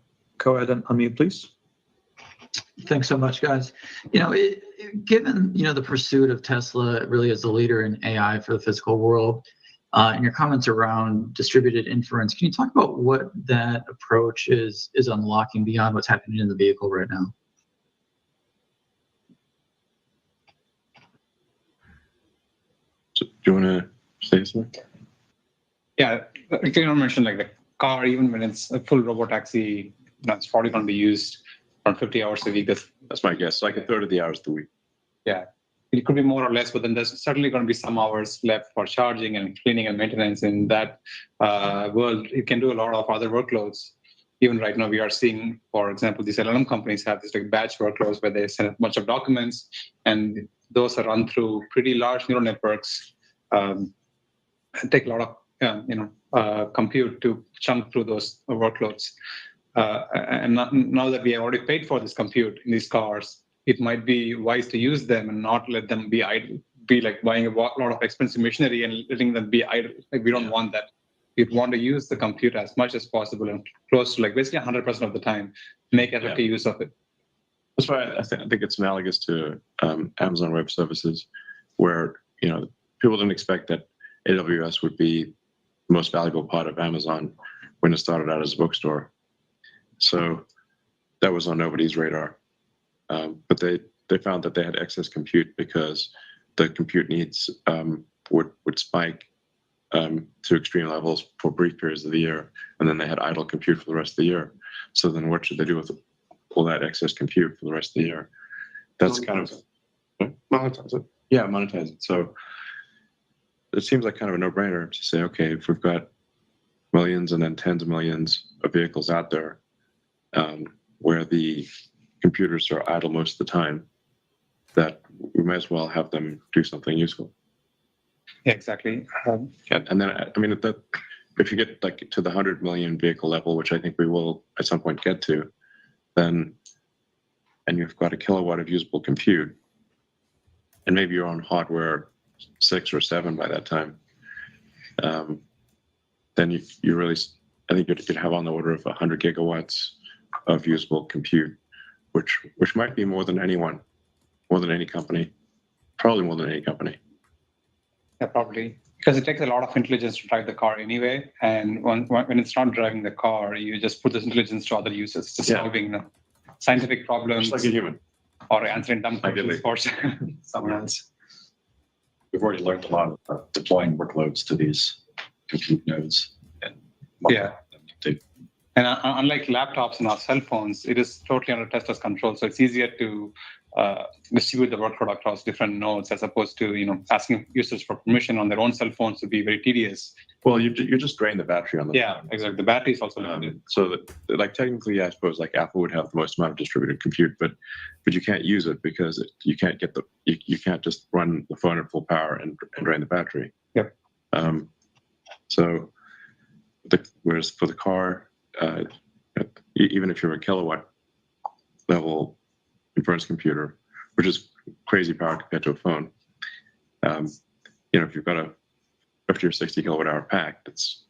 ahead and unmute, please. Thanks so much, guys. Given the pursuit of Tesla really as the leader in AI for the physical world, and your comments around distributed inference, can you talk about what that approach is unlocking beyond what's happening in the vehicle right now? So, do you want to say something? Yeah, I can mention like the car, even when it's a full robotaxi, it's probably going to be used around 50 hours a week. That's my guess, like a third of the hours of the week. Yeah, it could be more or less, but then there's certainly going to be some hours left for charging and cleaning and maintenance. In that world, it can do a lot of other workloads. Even right now, we are seeing, for example, these LLM companies have these like batch workloads where they send a bunch of documents, and those are run through pretty large neural networks. And take a lot of compute to chunk through those workloads. And now that we have already paid for this compute in these cars, it might be wise to use them and not let them be idle, be like buying a lot of expensive machinery and letting them be idle. Like we don't want that. We'd want to use the compute as much as possible and close to like basically 100% of the time, make effective use of it. That's why I think it's analogous to Amazon Web Services, where people didn't expect that AWS would be the most valuable part of Amazon when it started out as a bookstore. So that was on nobody's radar. But they found that they had excess compute because the compute needs would spike to extreme levels for brief periods of the year, and then they had idle compute for the rest of the year. So then what should they do with all that excess compute for the rest of the year? That's kind of monetize it. Yeah, monetize it. So it seems like kind of a no-brainer to say, okay, if we've got millions and then tens of millions of vehicles out there where the computers are idle most of the time, that we might as well have them do something useful. Yeah, exactly. And then, I mean, if you get like to the 100 million vehicle level, which I think we will at some point get to, then, and you've got a kilowatt of usable compute, and maybe you're on hardware 6 or 7 by that time, then you really, I think you'd have on the order of 100 gigawatts of usable compute, which might be more than anyone, more than any company, probably more than any company. Yeah, probably. Because it takes a lot of intelligence to drive the car anyway. And when it's not driving the car, you just put this intelligence to other uses, to solving scientific problems. Just like a human. Or answering dumb questions for someone else. We've already learned a lot about deploying workloads to these compute nodes. And And unlike laptops and our cell phones, it is totally under Tesla's control. So it's easier to distribute the workload across different nodes, as opposed to asking users for permission on their own cell phones would be very tedious. Well, you just drain the battery on the Yeah, exactly. The battery is also limited. so that, like, technically, I suppose, like, Apple would have the most amount of distributed compute, but you can't use it because you can't get you can't just run the phone at full power and drain the battery. Yep. So whereas for the car, even if you're a kilowatt level inference computer, which is crazy power compared to a phone, if you've got a 50 or 60 kilowatt hour pack, it's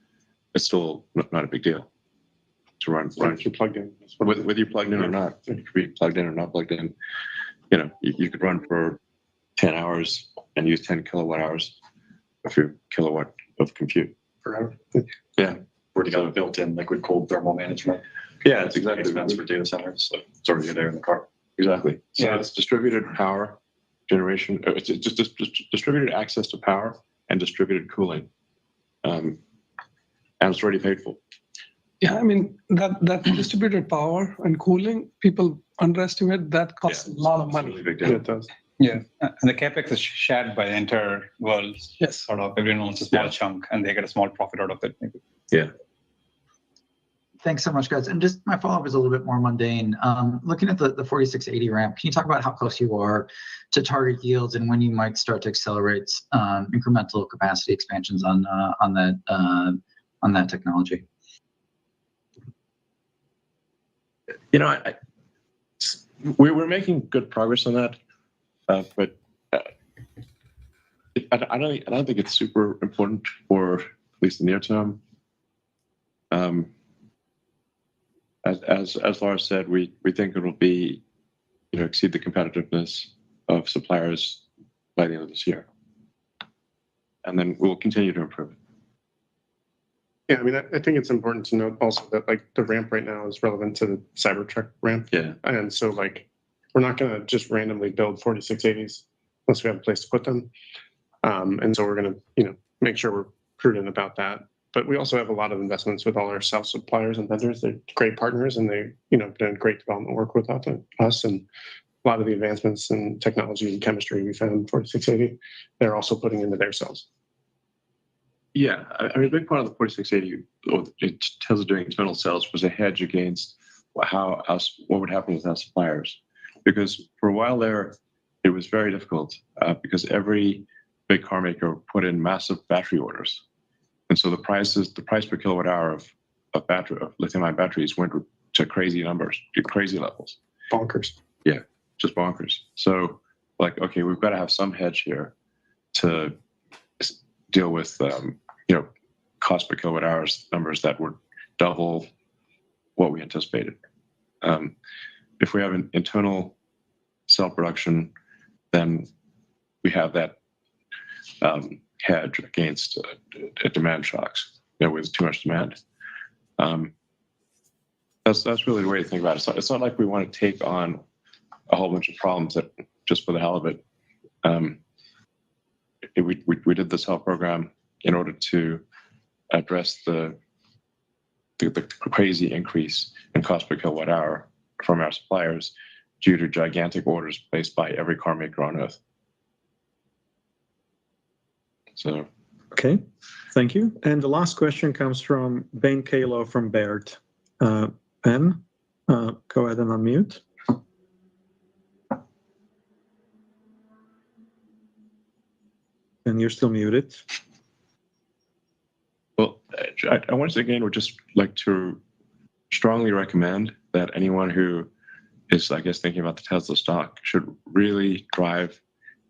still not a big deal to run. If you're plugged in, Whether you're plugged in or not, you could be plugged in or not plugged in. You could run for 10 hours and use 10 kilowatt hours of your kilowatt of compute. forever. Yeah. Already got a built-in liquid cooled thermal management. Yeah, it's exactly Expense for data centers, so it's already there in the car. Exactly. So Yeah. it's distributed power generation. It's just distributed access to power and distributed cooling. And it's already paid for. Yeah, I mean, that distributed power and cooling, people underestimate that costs a lot of It's a money. really big Yeah, deal. it does. Yeah, and the capex is shared by the entire world. Yes. Sort of everyone owns a small Yeah. chunk, and they get a small profit out of it. Maybe. Yeah. Thanks so much, guys. And just my follow-up is a little bit more mundane. Looking at the 4680 ramp, can you talk about how close you are to target yields and when you might start to accelerate incremental capacity expansions on that technology? We're making good progress on that, but I don't think it's super important for at least the near term. As Laura said, we think it'll be, exceed the competitiveness of suppliers by the end of this year, and then we'll continue to improve it. Yeah, I mean, I think it's important to note also that, like, the ramp right now is relevant to the Cybertruck ramp. Yeah. And so, like, we're not going to just randomly build 4680s unless we have a place to put them. And so we're going to, make sure we're prudent about that. But we also have a lot of investments with all our self suppliers and vendors. They're great partners, and they, done great development work with us. And a lot of the advancements in technology and chemistry we found in 4680, they're also putting into their cells. Yeah, I mean, a big part of the 4680, or in terms of doing internal sales, was a hedge against what would happen with our suppliers. Because for a while there, it was very difficult because every big car maker put in massive battery orders. And so the price per kilowatt hour of lithium-ion batteries went to crazy numbers, to crazy levels. Bonkers. Yeah, just bonkers. So, okay, we've got to have some hedge here to deal with, cost per kilowatt hours numbers that would double what we anticipated. If we have an internal cell production, then we have that hedge against demand shocks, with too much demand. That's really the way to think about it. It's not like we want to take on a whole bunch of problems that just for the hell of it. We did this help program in order to address the crazy increase in cost per kilowatt hour from our suppliers due to gigantic orders placed by every car maker on Earth. So, okay, thank you. And the last question comes from Ben Kalo from Baird. Ben, go ahead and unmute. And you're still muted. Well, I once again would just like to strongly recommend that anyone who is, I guess, thinking about the Tesla stock should really drive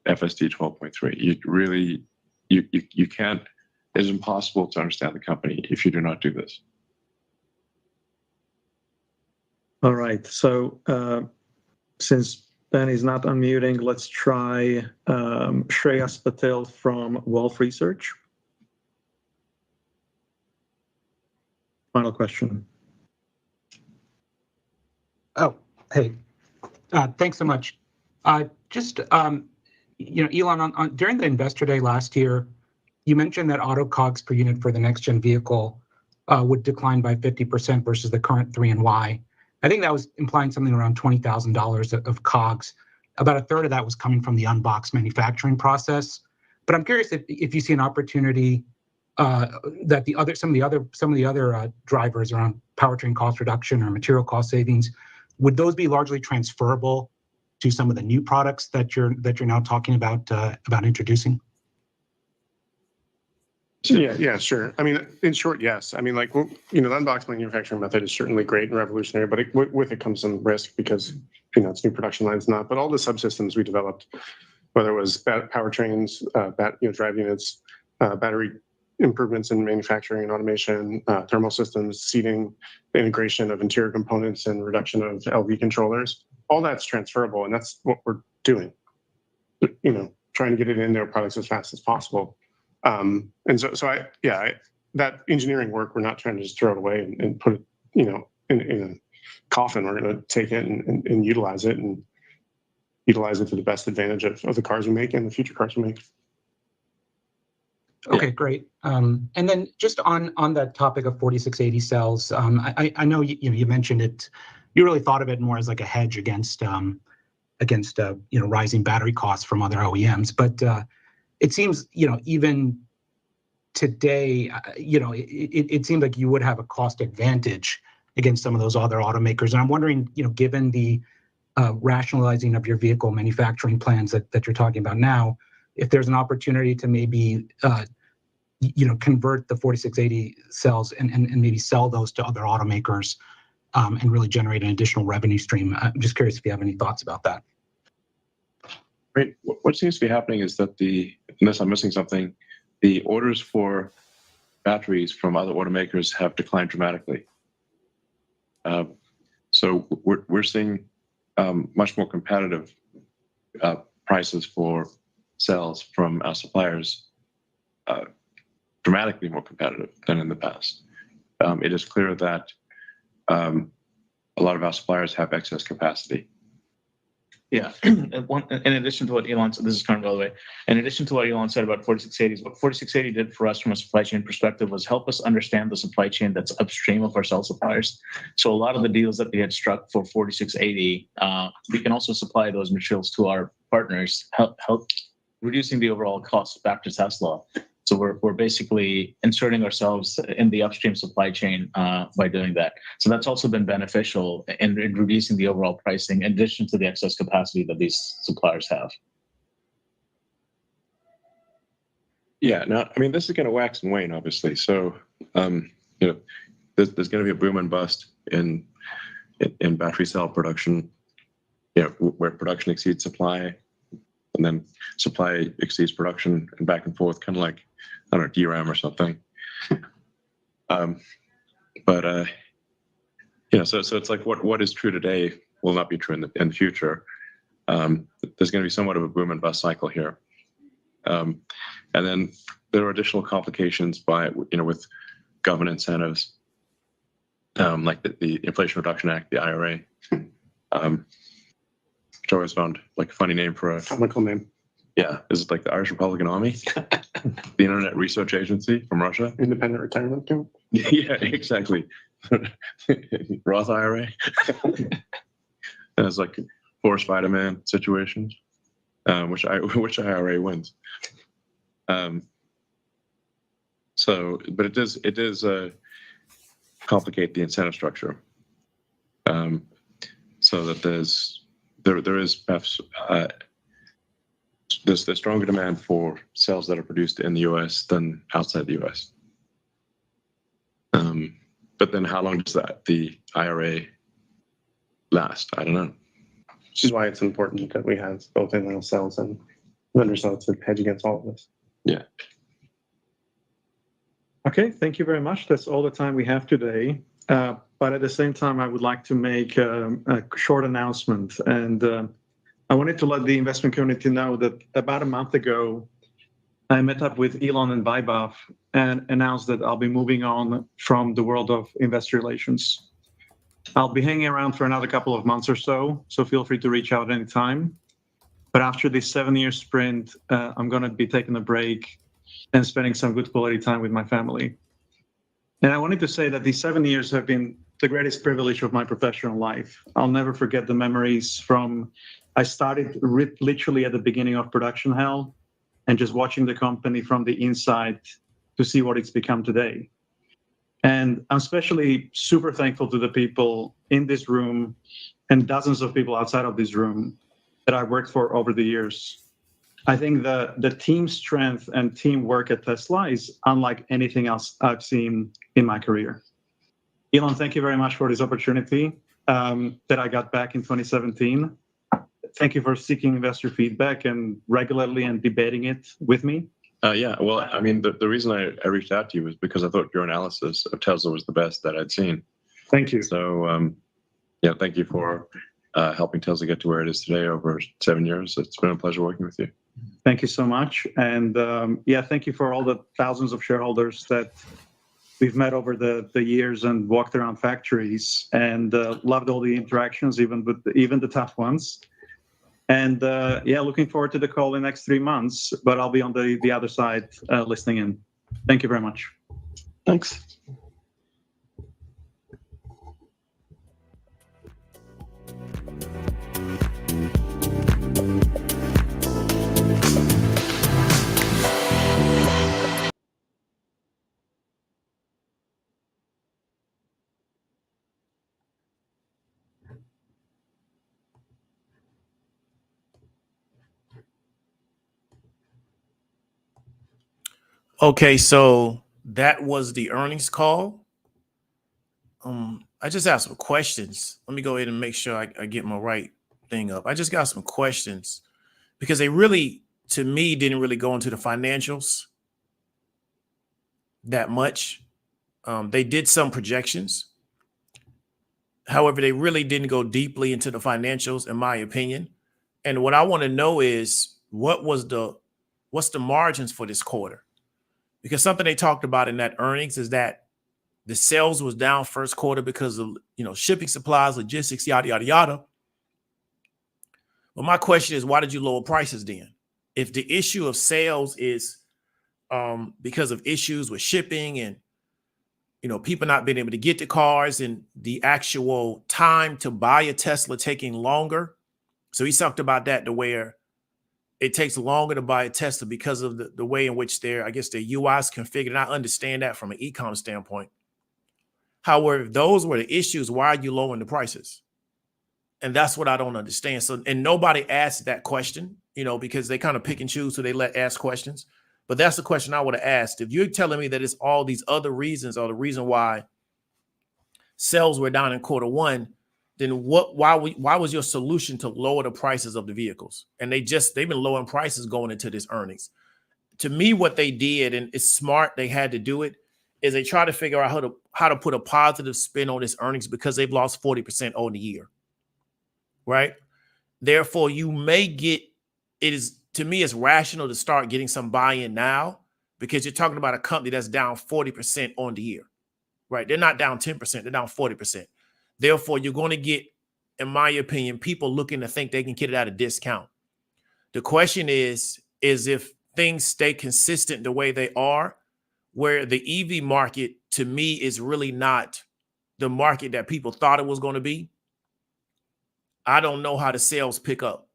FSD 12.3. You can't, it's impossible to understand the company if you do not do this. All right, so since Ben is not unmuting, let's try Shreyas Patel from Wolf Research. Final question. Oh, hey, thanks so much. Just, Elon, during the Investor Day last year, you mentioned that auto COGS per unit for the next gen vehicle would decline by 50% versus the current 3 and Y. I think that was implying something around $20,000 of COGS. about a third of that was coming from the unboxed manufacturing process. But I'm curious if you see an opportunity that some of the other drivers around powertrain cost reduction or material cost savings, would those be largely transferable to some of the new products that you're now talking about introducing? Yeah, sure. I mean, in short, yes. I mean, like, the unboxed manufacturing method is certainly great and revolutionary, but with it comes some risk because, it's new production lines, not. But all the subsystems we developed, whether it was powertrains, drive units, battery improvements in manufacturing and automation, thermal systems, seating, integration of interior components, and reduction of LV controllers, all that's transferable, and that's what we're doing. Trying to get it into our products as fast as possible. And so that engineering work, we're not trying to just throw it away and put it, in a coffin. We're going to take it and utilize it to the best advantage of the cars we make and the future cars we make. Okay, great. And then just on that topic of 4680 cells, I know you mentioned it. You really thought of it more as like a hedge against rising battery costs from other OEMs, but it seems, even today, it seems like you would have a cost advantage against some of those other automakers. And I'm wondering, given the rationalizing of your vehicle manufacturing plans that you're talking about now, if there's an opportunity to maybe, convert the 4680 cells and maybe sell those to other automakers and really generate an additional revenue stream. I'm just curious if you have any thoughts about that. Right. What seems to be happening is that unless I'm missing something, the orders for batteries from other automakers have declined dramatically. So we're seeing much more competitive prices for cells from our suppliers, dramatically more competitive than in the past. It is clear that a lot of our suppliers have excess capacity. Yeah. In addition to what Elon said, this is Karan, by the way. In addition to what Elon said about 4680s, what 4680 did for us from a supply chain perspective was help us understand the supply chain that's upstream of our cell suppliers. So a lot of the deals that we had struck for 4680, we can also supply those materials to our partners, help reducing the overall cost back to Tesla. So we're basically inserting ourselves in the upstream supply chain by doing that. So that's also been beneficial in reducing the overall pricing, in addition to the excess capacity that these suppliers have. Yeah. Now, I mean, this is going to wax and wane, obviously. So, there's going to be a boom and bust in battery cell production, where production exceeds supply, and then supply exceeds production, and back and forth, kind of like, I don't know, DRAM or something. So it's like what is true today will not be true in the future. There's going to be somewhat of a boom and bust cycle here. And then there are additional complications with government incentives, like the Inflation Reduction Act, the IRA, which I always found like a funny name for a comical name. Yeah, is it like the Irish Republican Army, the Internet Research Agency from Russia? Independent retirement account? Yeah, exactly. Roth IRA. And it's like 4 Spider-Man situations, which IRA wins. But it does complicate the incentive structure, so that there is perhaps there's stronger demand for cells that are produced in the U.S. than outside the U.S. But then how long does the IRA last? I don't know. Which is why it's important that we have both in-house cells and vendor cells to hedge against all of this. Yeah. Okay, thank you very much. That's all the time we have today. But at the same time, I would like to make a short announcement. And I wanted to let the investment community know that about a month ago, I met up with Elon and Vaibhav and announced that I'll be moving on from the world of investor relations. I'll be hanging around for another couple of months or so feel free to reach out anytime. But after this 7-year sprint, I'm going to be taking a break and spending some good quality time with my family. And I wanted to say that these 7 years have been the greatest privilege of my professional life. I'll never forget the memories from, I started literally at the beginning of production hell and just watching the company from the inside to see what it's become today. And I'm especially super thankful to the people in this room and dozens of people outside of this room that I worked for over the years. I think the team strength and teamwork at Tesla is unlike anything else I've seen in my career. Elon, thank you very much for this opportunity that I got back in 2017. Thank you for seeking investor feedback and regularly and debating it with me. Yeah, well, I mean, the reason I reached out to you was because I thought your analysis of Tesla was the best that I'd seen. Thank you. So, yeah, thank you for helping Tesla get to where it is today over 7 years. It's been a pleasure working with you. Thank you so much. And yeah, thank you for all the thousands of shareholders that we've met over the years and walked around factories and loved all the interactions, even the tough ones. And yeah, looking forward to the call in the next 3 months, but I'll be on the other side listening in. Thank you very much. Thanks. Okay, so that was the earnings call. I just asked some questions. Let me go ahead and make sure I get my right thing up. I just got some questions because they really, to me, didn't really go into the financials that much. They did some projections. However, they really didn't go deeply into the financials, in my opinion. And what I want to know is what's the margins for this quarter? Because something they talked about in that earnings is that the sales was down first quarter because of, shipping supplies, logistics, yada, yada, yada. But my question is, why did you lower prices then? If the issue of sales is because of issues with shipping and, people not being able to get the cars and the actual time to buy a Tesla taking longer. So he talked about that to where it takes longer to buy a Tesla because of the way in which their UI is configured. And I understand that from an e-com standpoint. However, if those were the issues, why are you lowering the prices? And that's what I don't understand. So, and nobody asked that question, because they kind of pick and choose who they let ask questions. But that's the question I would have asked. If you're telling me that it's all these other reasons or the reason why sales were down in quarter one, then why was your solution to lower the prices of the vehicles? And they've been lowering prices going into this earnings. To me, what they did, and it's smart, they had to do it, is they try to figure out how to put a positive spin on this earnings because they've lost 40% on the year, right? Therefore, to me, it's rational to start getting some buy-in now because you're talking about a company that's down 40% on the year, right? They're not down 10%, they're down 40%. Therefore, you're going to get, in my opinion, people looking to think they can get it at a discount. The question is if things stay consistent the way they are, where the EV market, to me, is really not the market that people thought it was going to be, I don't know how the sales pick up.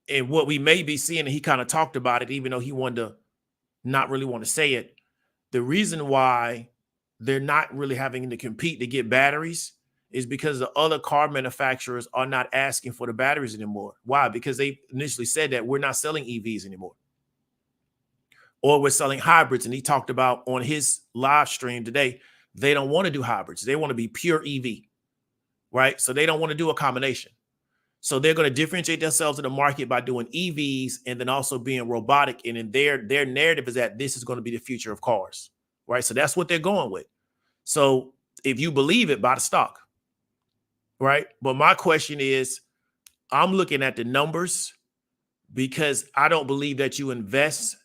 And what we may be seeing, and he kind of talked about it, even though he wanted to not really want to say it, the reason why they're not really having to compete to get batteries is because the other car manufacturers are not asking for the batteries anymore. Why? Because they initially said that we're not selling EVs anymore. Or we're selling hybrids. And he talked about on his live stream today, they don't want to do hybrids. They want to be pure EV, right? So they don't want to do a combination. So they're going to differentiate themselves in the market by doing EVs and then also being robotic. And in their narrative is that this is going to be the future of cars, right? So that's what they're going with. So if you believe it, buy the stock, right? But my question is, I'm looking at the numbers because I don't believe that you invest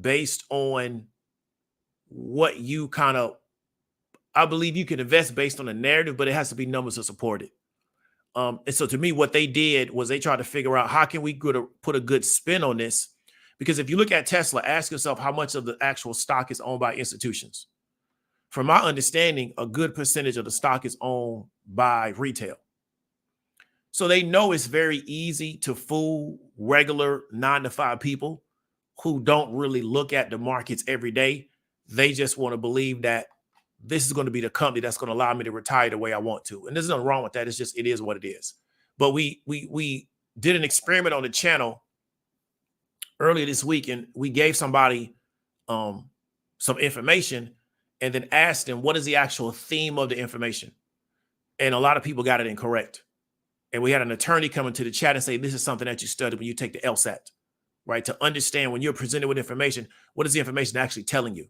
based on what you I believe you can invest based on a narrative, but it has to be numbers to support it. And so to me, what they did was they tried to figure out how can we put a good spin on this? Because if you look at Tesla, ask yourself how much of the actual stock is owned by institutions. from my understanding, a good percentage of the stock is owned by retail. So they know it's very easy to fool regular 9-to-5 people who don't really look at the markets every day. They just want to believe that this is going to be the company that's going to allow me to retire the way I want to. And there's nothing wrong with that. It's just, it is what it is. But we did an experiment on the channel earlier this week, and we gave somebody some information and then asked them, what is the actual theme of the information? And a lot of people got it incorrect. And we had an attorney come into the chat and say, this is something that you study when you take the LSAT, right? To understand when you're presented with information, what is the information actually telling you?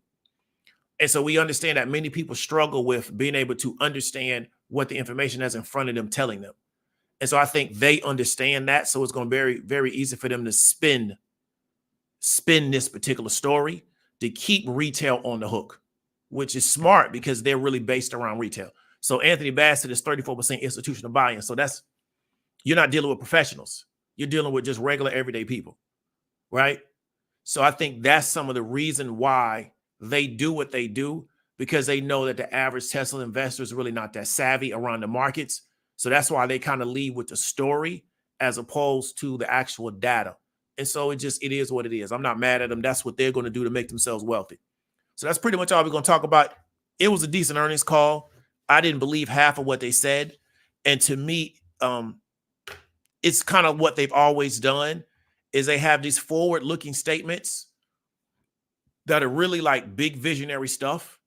And so we understand that many people struggle with being able to understand what the information that's in front of them telling them. And so I think they understand that. So it's going to be very, very easy for them to spin this particular story to keep retail on the hook, which is smart because they're really based around retail. So Anthony Bassett is 34% institutional buy-in. So that's, you're not dealing with professionals. You're dealing with just regular everyday people, right? So I think that's some of the reason why they do what they do, because they know that the average Tesla investor is really not that savvy around the markets. So that's why they kind of lead with the story as opposed to the actual data. And so it is what it is. I'm not mad at them. That's what they're going to do to make themselves wealthy. So that's pretty much all we're going to talk about. It was a decent earnings call. I didn't believe half of what they said. And to me, it's kind of what they've always done, is they have these forward-looking statements that are really like big visionary stuff.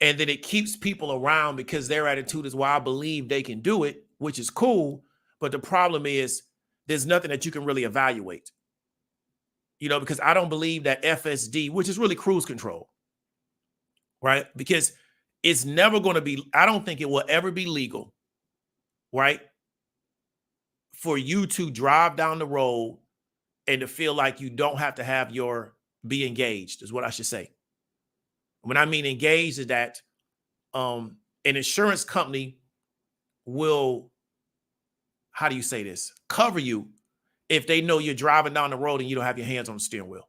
And then it keeps people around because their attitude is, well, I believe they can do it, which is cool. But the problem is there's nothing that you can really evaluate, because I don't believe that FSD, which is really cruise control, right? Because it's never going to be, I don't think it will ever be legal, right, for you to drive down the road and to feel like you don't have to be engaged, is what I should say. When I mean engaged is that an insurance company will, how do you say this, cover you if they know you're driving down the road and you don't have your hands on the steering wheel,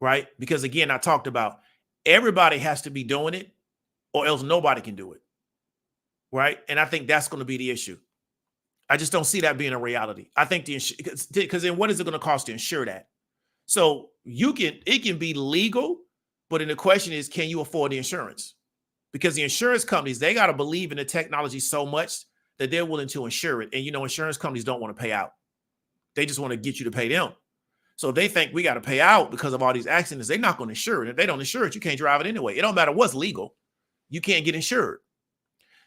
right? Because again, I talked about everybody has to be doing it or else nobody can do it, right? And I think that's going to be the issue. I just don't see that being a reality. I think because then what is it going to cost to insure that? So it can be legal, but then the question is, can you afford the insurance? Because the insurance companies, they got to believe in the technology so much that they're willing to insure it. And, insurance companies don't want to pay out. They just want to get you to pay them. So they think we got to pay out because of all these accidents. They're not going to insure it. If they don't insure it, you can't drive it anyway. It don't matter what's legal. You can't get insured.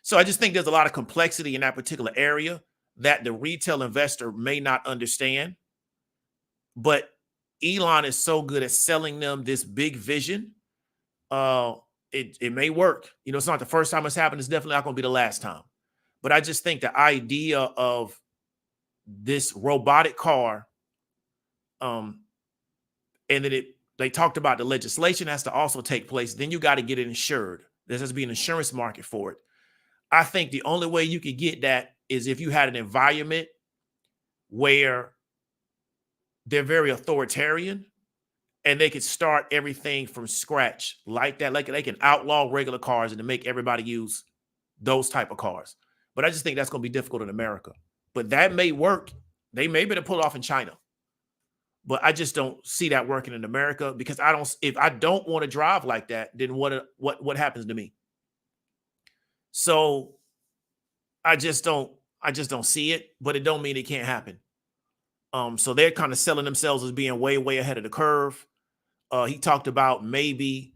So I just think there's a lot of complexity in that particular area that the retail investor may not understand. But Elon is so good at selling them this big vision. It may work. It's not the first time it's happened. It's definitely not going to be the last time. But I just think the idea of this robotic car, and then they talked about the legislation has to also take place. Then you got to get it insured. There has to be an insurance market for it. I think the only way you could get that is if you had an environment where they're very authoritarian and they could start everything from scratch like that. Like they can outlaw regular cars and to make everybody use those type of cars. But I just think that's going to be difficult in America. But that may work. They may be able to pull it off in China. But I just don't see that working in America because if I don't want to drive like that, then what happens to me? So I just don't see it, but it don't mean it can't happen. So they're kind of selling themselves as being way, way ahead of the curve. He talked about maybe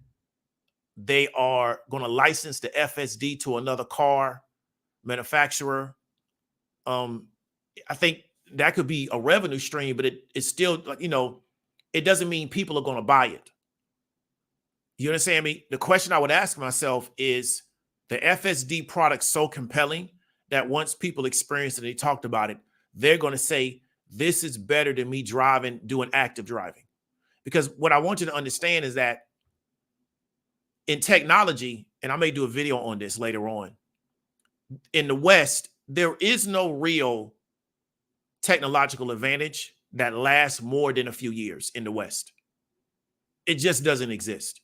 they are going to license the FSD to another car manufacturer. I think that could be a revenue stream, but it's still, it doesn't mean people are going to buy it. You understand me? The question I would ask myself is the FSD product so compelling that once people experience it, they talked about it, they're going to say, this is better than me doing active driving. Because what I want you to understand is that in technology, and I may do a video on this later on, in the West, there is no real technological advantage that lasts more than a few years in the West. It just doesn't exist.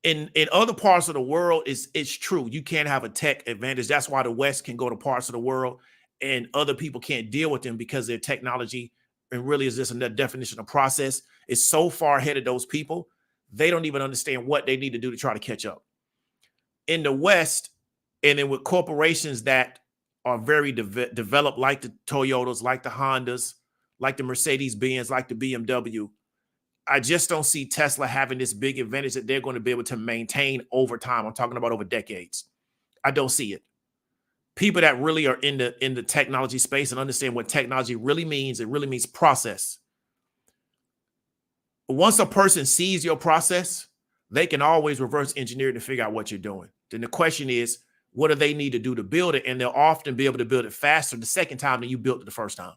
In other parts of the world, it's true. You can't have a tech advantage. That's why the West can go to parts of the world and other people can't deal with them because their technology, and really is just another definition of process, is so far ahead of those people, they don't even understand what they need to do to try to catch up. In the West, and then with corporations that are very developed, like the Toyotas, like the Hondas, like the Mercedes-Benz, like the BMW, I just don't see Tesla having this big advantage that they're going to be able to maintain over time. I'm talking about over decades. I don't see it. People that really are in the technology space and understand what technology really means, it really means process. Once a person sees your process, they can always reverse engineer it to figure out what you're doing. Then the question is, what do they need to do to build it? And they'll often be able to build it faster the second time than you built it the first time.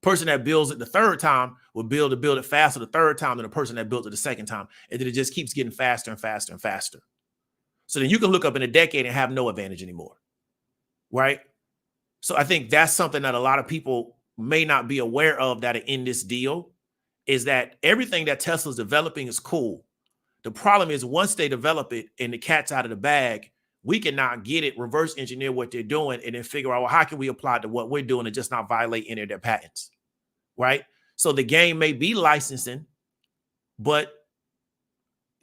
Person that builds it the third time will build it faster the third time than the person that built it the second time. And then it just keeps getting faster and faster and faster. So then you can look up in a decade and have no advantage anymore, right? So I think that's something that a lot of people may not be aware of that are in this deal, is that everything that Tesla's developing is cool. The problem is once they develop it and the cat's out of the bag, we cannot get it, reverse engineer what they're doing, and then figure out, well, how can we apply to what we're doing and just not violate any of their patents, right? So the game may be licensing, but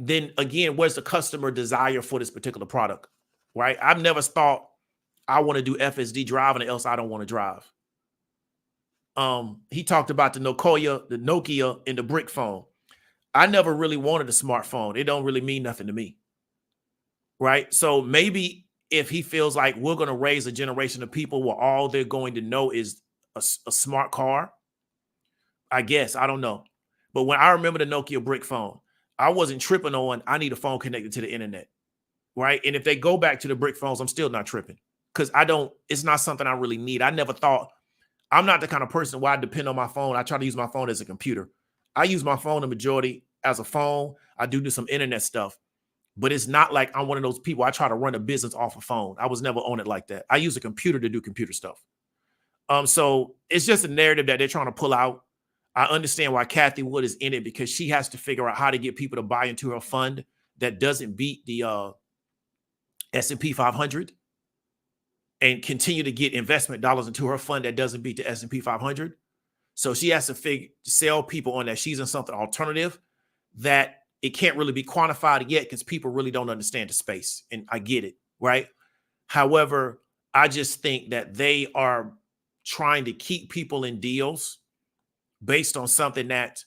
then again, where's the customer desire for this particular product, right? I've never thought I want to do FSD driving or else I don't want to drive. He talked about the Nokia and the brick phone. I never really wanted a smartphone. It don't really mean nothing to me. Right. So maybe if he feels like we're going to raise a generation of people where all they're going to know is a smart car, I guess, I don't know. But when I remember the Nokia brick phone, I wasn't tripping on, I need a phone connected to the internet. Right. And if they go back to the brick phones, I'm still not tripping because it's not something I really need. I never thought, I'm not the kind of person where I depend on my phone. I try to use my phone as a computer. I use my phone the majority as a phone. I do some internet stuff. But it's not like I'm one of those people, I try to run a business off a phone. I was never on it like that. I use a computer to do computer stuff. So it's just a narrative that they're trying to pull out. I understand why Kathy Wood is in it because she has to figure out how to get people to buy into her fund that doesn't beat the S&P 500 and continue to get investment dollars into her fund that doesn't beat the S&P 500. So she has to sell people on that she's in something alternative that it can't really be quantified yet because people really don't understand the space. And I get it, right? However, I just think that they are trying to keep people in deals based on something that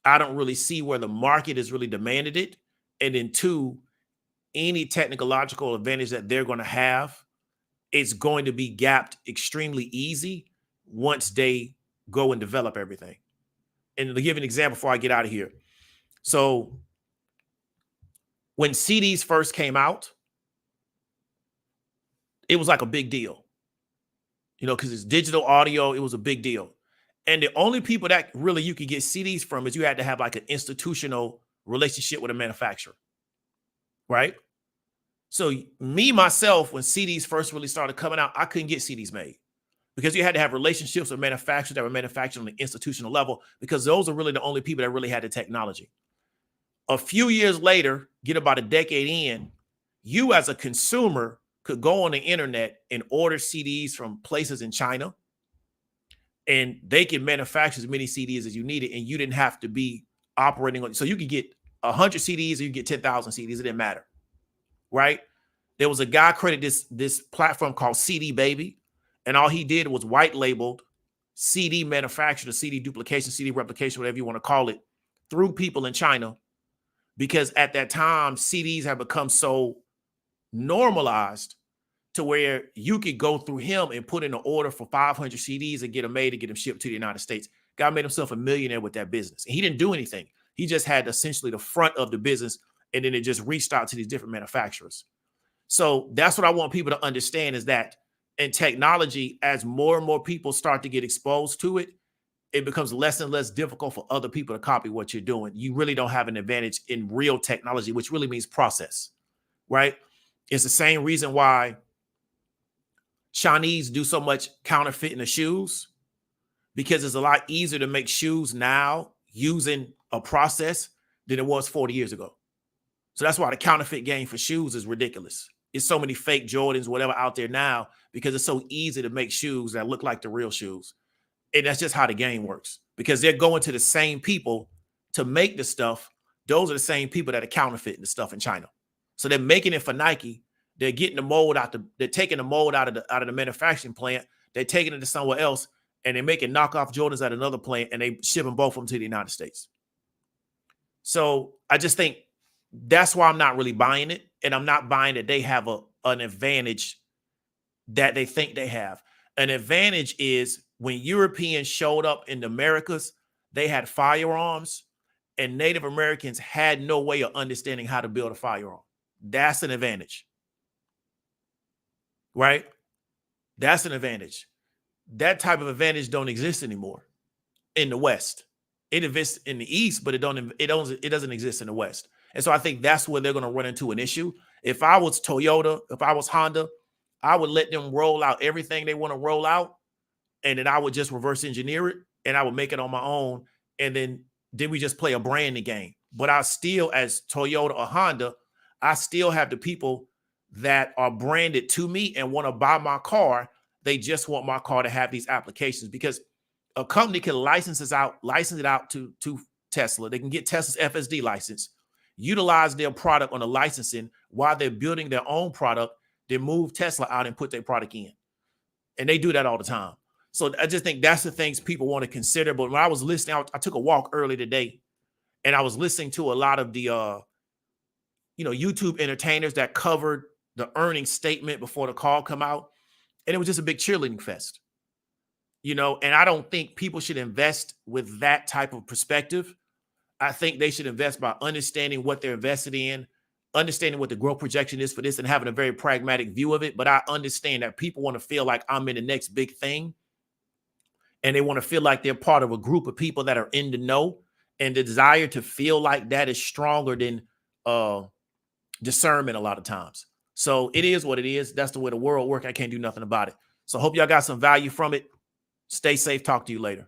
I don't really see where the market has really demanded it. And then two, any technological advantage that they're going to have, it's going to be gapped extremely easy once they go and develop everything. And to give an example before I get out of here. So when CDs first came out, it was like a big deal, because it's digital audio. It was a big deal. And the only people that really you could get CDs from is you had to have like an institutional relationship with a manufacturer, right? So myself, when CDs first really started coming out, I couldn't get CDs made because you had to have relationships with manufacturers that were manufactured on the institutional level because those are really the only people that really had the technology. A few years later, get about a decade in, you as a consumer could go on the internet and order CDs from places in China, and they can manufacture as many CDs as you needed, and you didn't have to be operating on. So you could get 100 CDs or you get 10,000 CDs. It didn't matter, right? There was a guy created this platform called CD Baby, and all he did was white labeled CD manufacture, CD duplication, CD replication, whatever you want to call it, through people in China. Because at that time, CDs have become so normalized to where you could go through him and put in an order for 500 CDs and get them made and get them shipped to the United States. Guy made himself a millionaire with that business. And he didn't do anything. He just had essentially the front of the business, and then it just reached out to these different manufacturers. So that's what I want people to understand is that in technology, as more and more people start to get exposed to it, it becomes less and less difficult for other people to copy what you're doing. You really don't have an advantage in real technology, which really means process, right? It's the same reason why Chinese do so much counterfeiting of shoes, because it's a lot easier to make shoes now using a process than it was 40 years ago. So that's why the counterfeit game for shoes is ridiculous. It's so many fake Jordans, whatever, out there now because it's so easy to make shoes that look like the real shoes. And that's just how the game works because they're going to the same people to make the stuff. Those are the same people that are counterfeiting the stuff in China. So they're making it for Nike. They're getting the mold out. They're taking the mold out of the manufacturing plant. They're taking it to somewhere else, and they're making knockoff Jordans at another plant, and they shipping both of them to the United States. So I just think that's why I'm not really buying it, and I'm not buying that they have an advantage that they think they have. An advantage is when Europeans showed up in the Americas, they had firearms, and Native Americans had no way of understanding how to build a firearm. That's an advantage. Right? That's an advantage. That type of advantage don't exist anymore in the West. It exists in the East, but it doesn't exist in the West. And so I think that's where they're going to run into an issue. If I was Toyota, if I was Honda, I would let them roll out everything they want to roll out, and then I would just reverse engineer it, and I would make it on my own, and then we just play a branding game. But I still, as Toyota or Honda, I still have the people that are branded to me and want to buy my car. They just want my car to have these applications because a company can license it out to Tesla. They can get Tesla's FSD license, utilize their product on the licensing while they're building their own product, then move Tesla out and put their product in. And they do that all the time. So I just think that's the things people want to consider. But when I was listening, I took a walk early today, and I was listening to a lot of the YouTube entertainers that covered the earnings statement before the call come out. And it was just a big cheerleading fest, and I don't think people should invest with that type of perspective. I think they should invest by understanding what they're invested in, understanding what the growth projection is for this, and having a very pragmatic view of it. But I understand that people want to feel like I'm in the next big thing, and they want to feel like they're part of a group of people that are in the know, and the desire to feel like that is stronger than discernment a lot of times. So it is what it is. That's the way the world works. I can't do nothing about it. So I hope y'all got some value from it. Stay safe. Talk to you later.